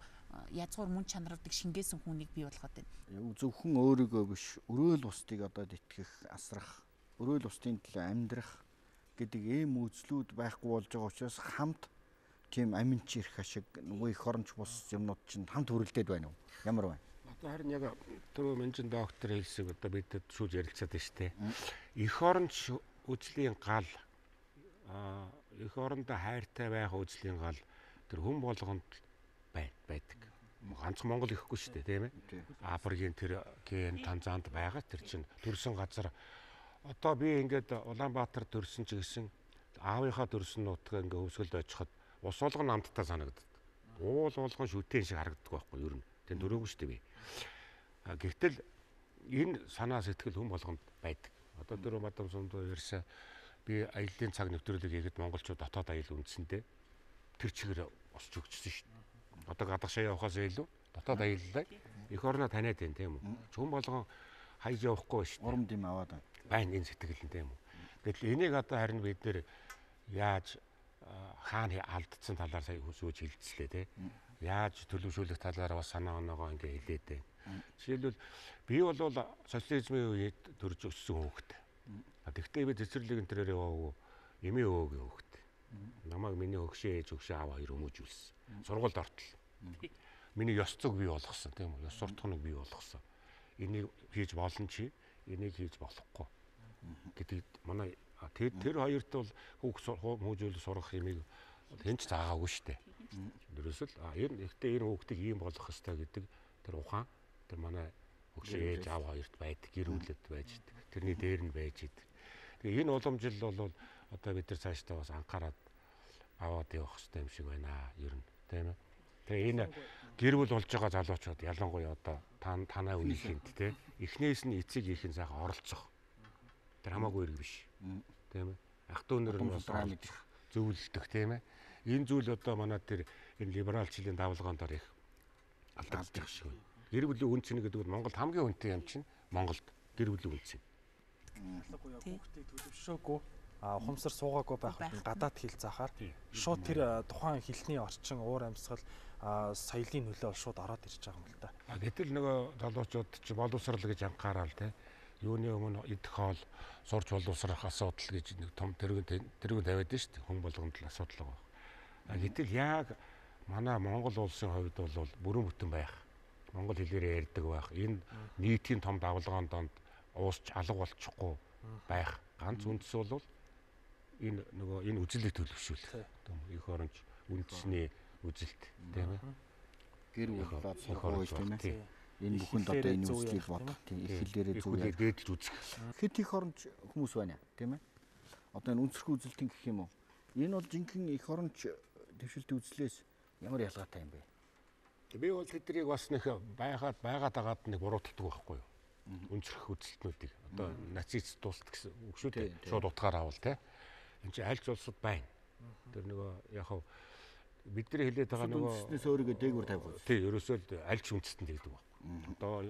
язгуур мөн чанаруудыг шингээсэн хүнийг бий болгоод байна. Зөвхөн өөрийгөө биш, өрөөл бусдыг одоо итгэх, асрах, өрөөл бусдын төлөө амьдрах гэдэг ийм үзлүүд байхгүй болж байгаа учраас хамт тийм аминч ирэх ашиг нөгөө их оронч бус юмнууд чинь хамт хүрэлдээд байна уу? Ямар байна? Одоо харин яг түрүү менжин доктор хэлсэг одоо бидэд шүүж ярилцаад байна шүү дээ. Эх оронч үзлийн гал эх орондоо хайртай байх үзлийн гал тэр хүн болгонд байдаг. Ганцхан Монгол ихгүй шүү дээ, тийм ээ. Африкийн тэр ген Танзанд байгаа тэр чинь төрсэн газар одоо би ингээд Улаанбаатар төрсэн ч гэсэн аавынхаа төрсэн нутгаа ингээд хөвсгөлд очиход ус болгон амттай санагддаг. Уул болгон шүтэн шиг харагддаг байхгүй юу? Тэн дөрөөгүй шүү дээ би. Гэвтэл энэ санаа сэтгэл хүн болгонд байдаг. Одоо дөрөв мадам сумдуу ярьсан би аяллаа цаг нэвтрүүлэг хийгээд монголчууд дотоод аял үндсэндээ тэр чигээр усч өгчсөн шүү дээ. Одоо гадагшаа явахаас илүү дотоод аяллаа эх орноо таниад байна тийм үү? Хүн болгон хайж явахгүй шүү дээ. Урам дэм аваад байна энэ сэтгэл нь тийм үү? Гэтэл энийг одоо харин бид нэр яаж хаана алдсан талаар сая хүсвэж хилцлээ тийм. Яаж төлөвшүүлэх талаар бас санаа оноогоо ингээ хэлээд байна. Жишээлбэл би бол социализмын үед төрж өссөн хүүхэд. Тэгвэл би цэцэрлэг энтрээр яваагүй эмээ өвөөгийн хүүхэд. Намайг миний өгшөө ээж өгшөө аав хоёр өмөжүүлсэн. Сургуульд ортол. Миний ёс зүйг бий болгосон тийм үү? Ёс суртахууныг бий болгосон. Энийг хийж болно чи, энийг хийж болохгүй. Гэдэг манай тэр хоёрт бол хүмүүжүүл сурах юмыг хэнч заагаагүй шүү дээ. Дөрөсөл ихтэй энэ хүүхдийг ийм болгох ёстой гэдэг тэр ухаан тэр манай өгшөө ээж аав хоёрт байдаг, гэр бүлэд байж идэг. Тэрний дээр нь байж идэг. Тэгээ энэ уламжил бол одоо бид нар цаашдаа бас анхаарал аваад явах хэрэгтэй юм шиг байна ер нь тийм ээ. Тэгээ энэ гэр бүл болж байгаа залуучууд ялангуяа одоо танай үнийхэнд тийм эхнээс нь эцэг ихэн сайхан оролцох. Тэр хамаагүй хэрэг биш. Тийм ээ. Ах トゥ өнөр нь бас зөвлөлдөх тийм ээ. Энэ зүйл одоо манай тэр энэ либералчлалын давалгаанд их алдагддаг шиг байна. Гэр бүлийн үн цэн гэдэг нь Монголд хамгийн үнэтэй юм чинь Монголд гэр бүлийн үн цэн. Хүүхдийг төлөвшөөгүй ухамсар суугаагүй байх нь гадаад хэл заахаар шууд тэр тухайн хэлний орчин уур амьсгал соёлын нөлөө шууд ороод ирж байгаа юм л да. Гэтэл нөгөө залуучууд чи боловсрал гэж анхаарал те юуны өмнө идэх хоол сурч боловсрах асуудал гэж нэг том тэргүүн тавиад байна шүү дээ. Хүн болгонд л асуудал байгаа. Гэтэл яг манай Монгол улсын хувьд бол бүрэн бүтэн байх. Монгол хэлээр ярьдаг байх. Энэ нийтийн том давалгаанд донд уусч алга болчихгүй байх. Ганц үндэс бол энэ нөгөө энэ үзлийг төлөвшүүл. Их оронч үндэсний үзэлт тийм ээ. Гэр бүлээд сургууль тийм ээ. Энэ бүхэнд одоо энэ үзлийг бодох тийм их хэлээрээ зөв дээдж үзэх. Хэд их оронч хүмүүс байна тийм ээ. Одоо энэ үнцэрхүү үзэлтийн гэх юм уу? Энэ бол жинхэнэ их оронч дэвшилт үзлээс ямар ялгаатай юм бэ? Би бол тэднийг бас нэг байгаад агаад нэг буруутгадаг байхгүй юу? Үнцэрх үзэлтнүүдийг одоо нацист тулт гэсэн үг шүү дээ. Шууд утгаар авал те. Энд чинь аль ч улсад байна. Тэр нөгөө яг хав бидний хэлээд байгаа нөгөө үндэснээс өөрийгөө дээгүүр тавих. Тий, ерөөсөө аль ч үндэстэнд гэдэг байна. Одоо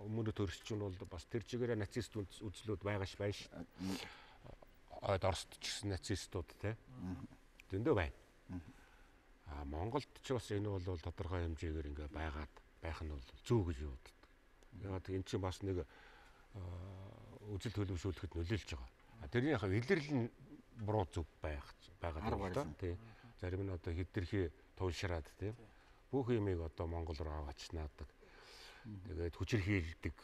өмнө төрсчин бол бас тэр чигээрээ нацист үзлүүд байгаа ш. Ойд Оросд ч гэсэн нацистууд те. Зөндөө байна. Монголд ч бас энэ бол тодорхой хэмжээгээр ингээ байгаад байх нь бол зөв гэж боддог. Ягаад эн чинь бас нэг үзэл төлөвшүүлэхэд нөлөөлж байгаа. Тэрний яхаа илэрлэл нь буруу зөв байгаа л да. Тий. Зарим нь одоо хэтэрхий туйлшраад тий. Бүх юмыг одоо Монгол руу аваачнаадаг. Тэгээд хүчирхийлдэг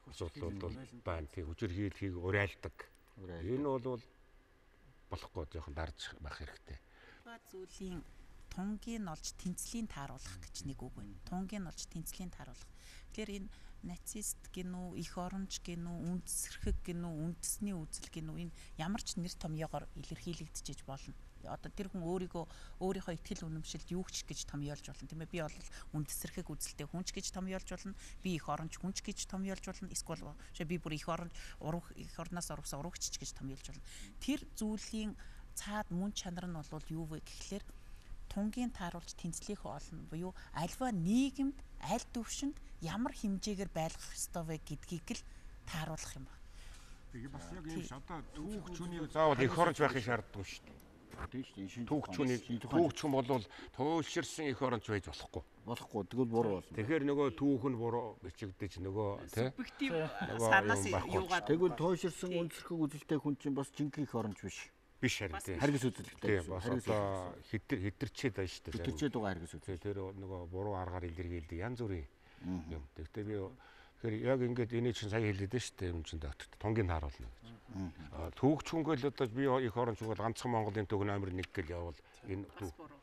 асуудлууд бол байна. Тий. Хүчирхийлхийг уриалдаг. Энэ бол болохгүй жоохон дарж байх хэрэгтэй. Зүйлийн тунгийн олж тэнцлийн тааруулах гэж нэг үг байна. Тунгийн олж тэнцлийн тааруулах. Тэгэхээр энэ нацист гинүү, эх оронч гинүү, үндэсрэх гинүү, үндэсний үзэл гинүү энэ ямар ч нэр томьёогоор илэрхийлэгдэж болно. Одоо тэр хүн өөрийнхөө итгэл үнэмшилд юу ч гэж томьёолж болно. Тийм ээ. Би бол үндэсрэх үзэлтэй хүнч гэж томьёолж болно. Би эх оронч хүнч гэж томьёолж болно. Эсвэл би бүр эх орноос урагсаа урагч гэж томьёолж болно. Тэр зүйлийн цаад мөн чанар нь бол юу вэ гэхлээр тунгийн тааруулж тэнцлэх олно буюу альва нийгэмд аль төвшөнд ямар хэмжээгээр байлгах ёстой вэ гэдгийг л тааруулах юм байна. Тэгээ бас яг юм ш одоо түүхчүүнийг заавал эх оронч байхыг шаарддаг шүү дээ. Тийм шүү дээ. Түүхчүүн бол туйлширсан эх оронч байж болохгүй. Тэгвэл буруу болно. Тэгэхээр нөгөө түүх нь буруу бичигдэж нөгөө тий. Субъектив санаас юугаад тэгвэл туйлширсан үндэсрэх үзэлтэй хүн чинь бас жинхэнэ эх оронч биш. Биш харин тий. Харгас үзэлтэй. Бас одоо хитэрчээд байна шүү дээ. Хитэрчээд байгаа харгас үзэл. Тэр нөгөө буруу аргаар илэрхийлдэг янз бүрийн юм. Тэгтээ би тэгэхээр яг ингээд энийг чинь сая хэлээд шүү дээ. Юм чинь тунгийн тааруулна гэж. Түүхчүнгэл одоо би эх оронч бол ганцхан Монголын төг номер 1 гэж явал энэ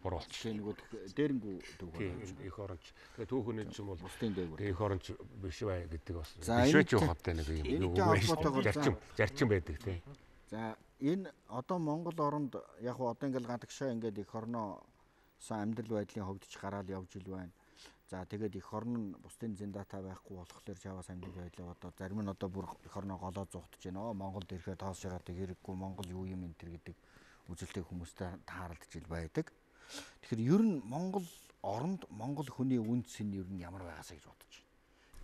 буруу болчих. Нөгөө дээрэнгүү төг эх оронч. Тэгээ түүхний чинь бол бусдын дээгүүр. Эх оронч биш бай гэдэг бас биш байж явах гэдэг нэг юм. Зарчим байдаг тий. За энэ одоо Монгол оронд яг одоо ингээл гадагшаа ингээд эх орноос амьдрал байдлын хөгжиж гараад явж ил байна. За тэгээд эх орн нь бусдын зэндата байхгүй болохоор чаваас амьдрал байдлаа одоо зарим нь одоо бүр эх орноо голоо зугтаж байна. Монголд ирэхэд тоос шараадаг хэрэггүй Монгол юу юм энэ төр гэдэг үзэлтэй хүмүүстэй тааралдж ил байдаг. Тэгэхээр ер нь Монгол оронд Монгол хүний үндэс нь ер нь ямар байгаасаа гэж бодож байна.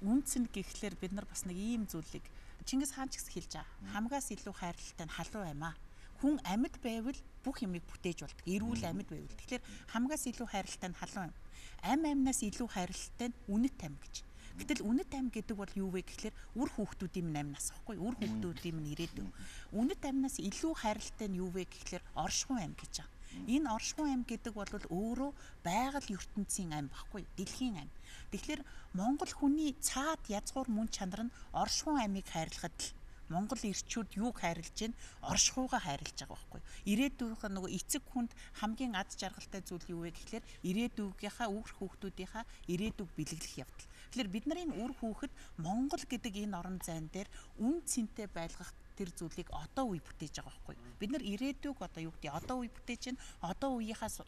Үндэс нь гэхлээр бид нар бас нэг ийм зүйлийг Чингис хаан ч гэсэн хэлж байгаа. Хамгаас илүү хайралтай нь халуун аймаа. Хүн амьд байвал бүх юмыг бүтээж болдог. Эрүүл амьд байвал. Тэгэхээр хамгаас илүү хайралтай нь халуун ам. Амнаас илүү хайралтай нь үнэт ам гэж. Гэтэл үнэт ам гэдэг бол юу вэ гэхлээр үр хүүхдүүдийн минь амнаас баггүй. Үр хүүхдүүдийн минь ирээдүйн. Үнэт амнаас илүү хайралтай нь юу вэ гэхлээр оршихуун ам гэж байгаа. Энэ оршихуун ам гэдэг бол өөрөө байгаль ертөнцийн ам баггүй. Дэлхийн ам. Тэгэхээр Монгол хүний цаад язгуур мөн чанар нь оршихуун амийг хайрлахад л Монгол ирчүүд юуг хайрлаж байна? Оршихуугаа хайрлаж байгаа байхгүй. Ирээдүйнхээ нөгөө эцэг хүнд хамгийн аз жаргалтай зүйл юу вэ гэхлээр ирээдүйгийнхаа үр хүүхдүүдийнхаа ирээдүйг бэлэглэх явдал. Тэгэхээр бид нарын үр хүүхэд Монгол гэдэг энэ орон зайн дээр үн цэнтэй байлгах тэр зүйлийг одоо үе бүтээж байгаа байхгүй. Бид нар ирээдүйг одоо юу гэдэг одоо үе бүтээж чинь одоо үеийнхээс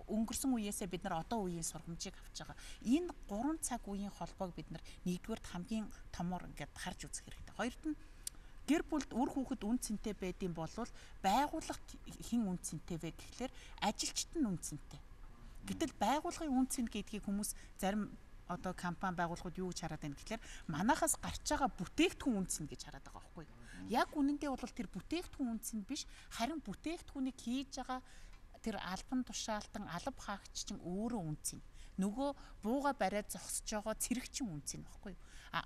өнгөрсөн үеэсээ бид нар одоо үеийн сургамжийг авч байгаа. Энэ 3 цаг үеийн холбоог бид нар нэгдүгээр хамгийн томоор ингээд харж үзэх хэрэгтэй. Хоёрт нь гэр бүлд үр хүүхэд үн цэнтэй байдсан болвол байгууллагт хэн үн цэнтэй вэ гэхлээр ажилчид нь үн цэнтэй. Гэтэл байгууллагын үн цэн гэдгийг хүмүүс зарим одоо компани байгууллагууд юу гэж хараад байна гэхлээр манахаас гарч байгаа бүтээгдэхүүн үн цэн гэж хараад байгаа байхгүй. Яг үнэндээ бол тэр бүтээгдэхүүн үн цэн биш, харин бүтээгдэхүүнийг хийж байгаа тэр албан тушаалтан алба хаагч чинь өөрөө үн цэн. Нөгөө бууга бариад зогсож байгаа цэрэгчин үн цэн баггүй.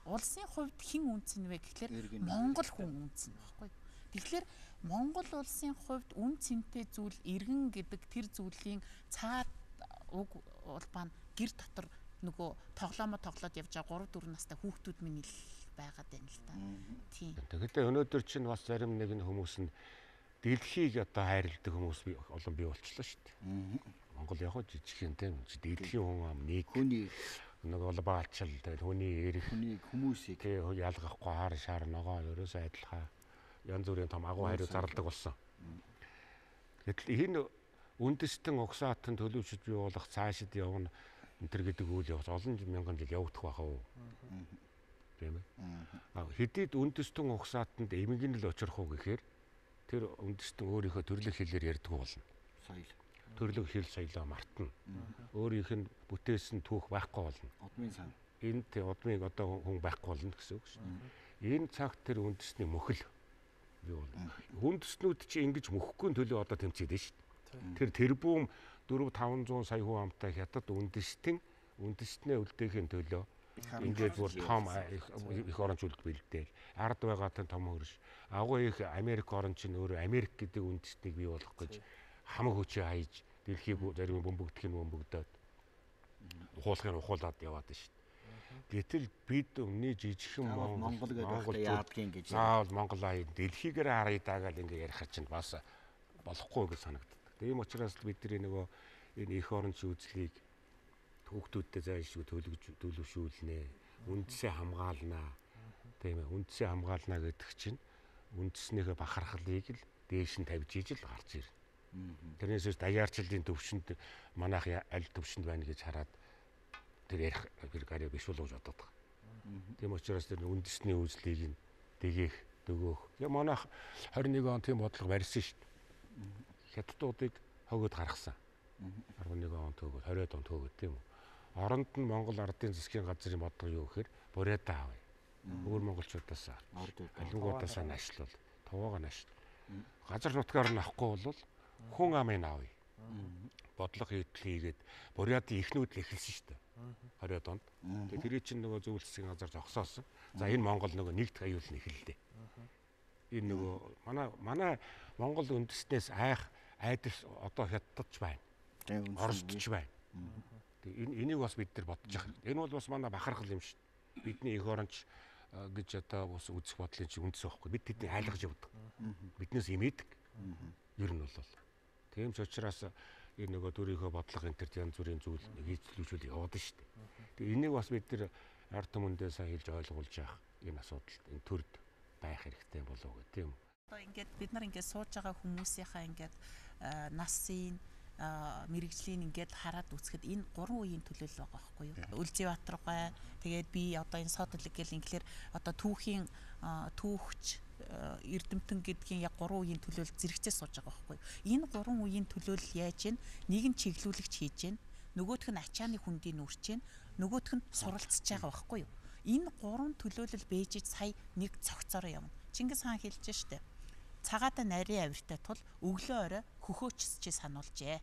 Улсын хувьд хэн үн цэн вэ гэхлээр Монгол хүн үн цэн баггүй. Тэгэхээр Монгол улсын хувьд үн цэнтэй зүйл иргэн гэдэг тэр зүйлийн цаад уг улбаа нь гэр дотор нөгөө тоглоод явж байгаа 3-4 настай хүүхдүүд минь л байгаад байна л да. Тийм. Тэгэхээр өнөөдөр чинь бас зарим нэг хүмүүс нь дэлхийг одоо хайрладаг хүмүүс олон бий болчихлоо шүү дээ. Монгол яг хөө жижигхэн тийм дэлхийн хүн ам нэг хүний нэг бол баалчил тэгэл хүний эрх хүмүүсийг ялгахгүй хаар шаар ногоо ерөөсөө адилхан янз бүрийн том агуу хариу зарладаг болсон. Гэтэл энэ үндэстэн угсаатан төлөвшөж бий болох цаашид явна энэ төр гэдэг үйл явц олон мянган жил явагдах байх уу? Тийм ээ. Хэдийд үндэстэн угсаатанд эмгэн л очрох уу гэхээр тэр үндэстэн өөрийнхөө төрлөх хэлээр ярьдаг болно. Соёл. Төрлөх хэл соёлоо мартна. Өөрийнх нь бүтээсэн түүх байхгүй болно. Удмын сан. энд удмыг одоо хүн байхгүй болно гэсэн үг шүү дээ. Энэ цагт тэр үндэсний мөхөл бий болно. Үндэснүүд чи ингэж мөхгүй төлөө одоо тэмцээд шүү дээ. Тэр тэрбум 4-500 сая хүн амтай хятад үндэстнээ үлдээхийн төлөө ингээд бүр том их оронч үлд бэлдээл ард байгаатай том хөрш агуу их Америк оронч нь өөрөө Америк гэдэг үндэстнийг бий болгох гэж хамаг хүчээ хаяж дэлхийг зарим бөмбөгдөөд ухуулахын ухуулаад яваад байна шүү дээ. Гэтэл бид өмнө жижигхэн Монгол гэдэг яадгийн гэж заавал Монгол аяд дэлхийгээр харъя даагаад ингээд ярих чинь бас болохгүй гэж санагддаг. Тийм учраас бид нөгөө энэ их оронч үзлийг хүүхдүүдтэй зайлшгүй төлөвшүүлнэ. Үндэсээ хамгаалнаа. Тийм ээ, үндэсээ хамгаалнаа гэдэг чинь үндэснийхээ бахархлыг л дээш нь тавьж ижил гарч ирнэ. Тэрнээс даяарчлалын төвшөнд манайх аль төвшөнд байна гэж хараад тэр ярих гараа биш болов гэж боддог. Тийм учраас тэр үндэсний үзлийг нь дэгээх, дөгөөх. Манайх 21 он тийм бодлого барьсан шүү дээ. Хятадуудыг хогоод гаргасан. 11 он төгөөд 20 он төгөөд тийм үү. Оронд нь Монгол ардын засгийн газрын бодлого юу гэхээр бурята авъя. Өөр монголчуудаас алингуудаас нашлуул, туваагаа нашлуул. Газар нутгаар нь авахгүй бол хүн амыг авъя. Бодлого хийгээд бурятын ихнүүд л эхэлсэн шүү дээ. 20 онд. Тэгээ тэр чинь нөгөө зөвлөлт засгийн газар зогсоосон. За энэ Монгол нөгөө нэгд аюул нь эхэллээ. Энэ нөгөө манай Монгол үндэснээс айдас одоо хятадч байна. Оросч байна. Энийг бас бид нар бодож байгаа. Энэ бол бас манай бахархал юм шүү дээ. Бидний их оронч гэж одоо бас үзэх бодлын чи үндэс байхгүй. Бид тэднийг айлгаж явдаг. Биднээс имээдэг. Ер нь бол. Тийм ч учраас энэ нөгөө төрийнхөө бодлого энэ төр янз бүрийн зүйл хийцлүүлж яваад шүү дээ. Тэгээ энийг бас бид нар ард түмэндээ сайн хэлж ойлгуулж явах энэ асуудалд энэ төрд байх хэрэгтэй болов уу гэх тийм үү. Одоо ингээд бид нар ингээд сууж байгаа хүмүүсийнхаа ингээд насын мэрэгжлийн ингээд хараад үзэхэд энэ 3 үеийн төлөөлөл байгаа байхгүй юу? Үлзийбаатаргай тэгээд би одоо энэ содолог гэл ингээр одоо түүхийн түүхч эрдэмтэн гэдгийн яг 3 үеийн төлөөлөл зэрэгцээ сууж байгаа байхгүй юу? Энэ 3 үеийн төлөөлөл яаж ийн нэг нь чиглүүлэгч хийж ийн нөгөөх нь ачааны хүндийг нүүрч ийн нөгөөх нь суралцж байгаа байхгүй юу? Энэ 3 төлөөлөл бэжж сая нэг цогцороо явна. Чингис хаан хэлж штэ. Цагаатаа нарийн авиртай тул өглөө орой хөхөөчсчээ сануулжээ.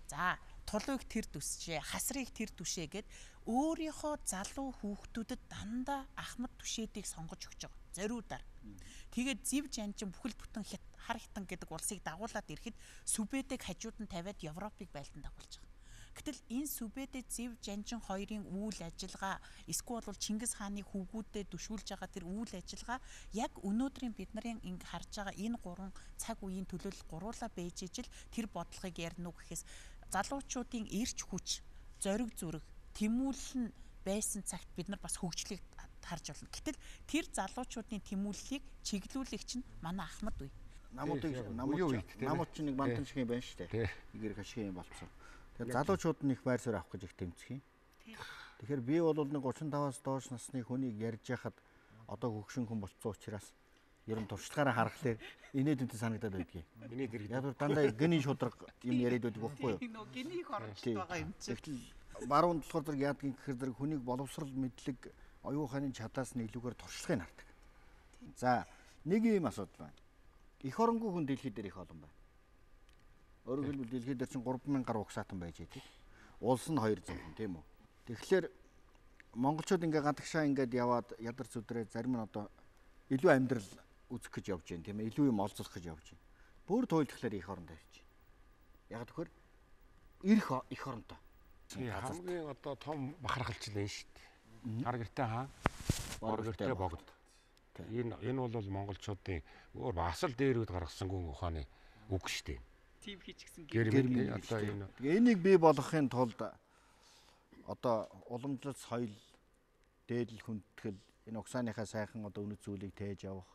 За тулуйг тэр дүсжээ, хасрыг тэр түшээ гэд өөрийнхөө залуу хүүхдүүдэд дандаа ахмад түшээдийг сонгож өгч байгаа. Зориудаар. Тэгээд зэв жанжин бүхэл бүтэн хар хитан гэдэг улсыг дагуулад ирэхэд Сүбэдэг хажууд нь тавиад Европыг байлдан дагуулж байгаа. Гэтэл энэ Сүбэдэг зэв жанжин хоёрын үйл ажиллагаа эсвэл бол Чингис хааны хүүгүүдэд төшүүлж байгаа тэр үйл ажиллагаа яг өнөөдрийн бид нарын ингэ харж байгаа энэ 3 цаг үеийн төлөөлөл гуруула бэжижл тэр бодлогыг ярина уу гэхээс залуучуудын эрч хүч, зориг зүрэг, тэмүүлэл нь байсан цагт бид нар бас хөгжлийг харж байна. Гэтэл тэр залуучуудын тэмүүллийг чиглүүлэгч нь манай Ахмад үе. Намууд чинь нэг бантан шиг юм байна шүү дээ. Игэр хашиг юм болцсон. Тэгэхээр залуучууд нь их байр суурь авах гэж их тэмцэх юм. Тэгэхээр би бол нэг 35-аас доош насны хүнийг ярьж яхад одоо хөгшин хүн болцсон учраас ер нь туршлагаараа харахаар инээдэнтэй санагдаад байдгийг. Яг дандаа гений шудраг юм яриад байдаг байхгүй юу? Нөө гений их орончтой байгаа юм чи. Тэгтэл баруун болохоор зэрэг яадгийн гэхээр зэрэг хүнийг боловсрал мэдлэг оюун ухааны чадаас нь илүүгээр туршлагыг хардаг. За нэг юм асуудал байна. Эх оронгүй хүн дэлхийд дээр их олон байна. Өөрөөр хэлбэл дэлхийд дээр чинь 3000 гаруй угсаатан байж идэг. Улс нь 200 хүн тийм үү. Тэгэхээр монголчууд ингээ гадагшаа ингээд яваад ядар зүдрээ зарим нь одоо илүү амьдрал үзэх гэж явж байна тийм ээ. Илүү юм олзох гэж явж байна. Бүр туйлдахлаар их оронд тавьж байна. Яг тэгэхээр их оронтой. Хамгийн одоо том бахархалч л энэ шүү дээ. Хар гэртээ хаан, бор гэртээ богд. Энэ бол монголчуудын өөр бас л дээрүүд гаргасан гүн ухааны үг шүү дээ. Тийм хийчихсэн гэрмэн одоо энэ. Энийг бий болгохын тулд одоо уламжлалт соёл, дээдл хүндэтгэл энэ угсааныхаа сайхан одоо үнэт зүйлийг тээж явах,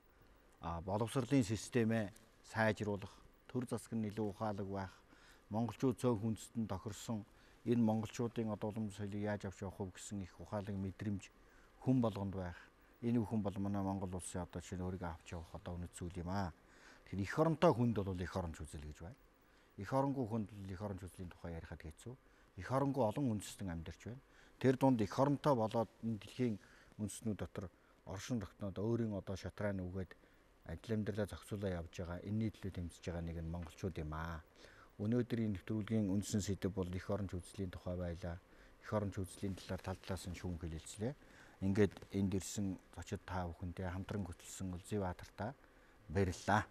боловсролын системээ сайжруулах, төр засаг нь илүү ухаалаг байх, монголчууд цөөн хүндэстэн тохирсон энэ монголчуудын одоо уламжлалт соёлыг яаж авч явах вэ гэсэн их ухаалаг мэдрэмж хүн болгонд байх. Энэ хүн бол манай Монгол улсын одоо чинь өөрийгөө авч явах одоо үнэт зүйл юм аа. Тэгэхээр эх оронтой хүнд бол эх оронч үзэл гэж байна. Эх оронгүй хүнд л эх оронч үзлийн тухай ярихад хэцүү. Эх оронгүй олон үндэстэн амьдарч байна. Тэр дунд эх оронтой болоод дэлхийн үндэстнүүд дотор оршин тогтноод өөрийн одоо шатраа нүгээд адил амьдралаа зохицуулаад явж байгаа энэний төлөө тэмцэж байгаа нэг нь монголчууд юм аа. Өнөөдрийн нэвтрүүлгийн үндсэн сэдэв бол эх оронч үзлийн тухай байлаа. Эх оронч үзлийн талаар тал талаас нь шүүн хэлэлцлээ. Ингээд энд ирсэн зочид та бүхэндээ хамтран хөтлсөн Үлзий Баатартаа баярлалаа.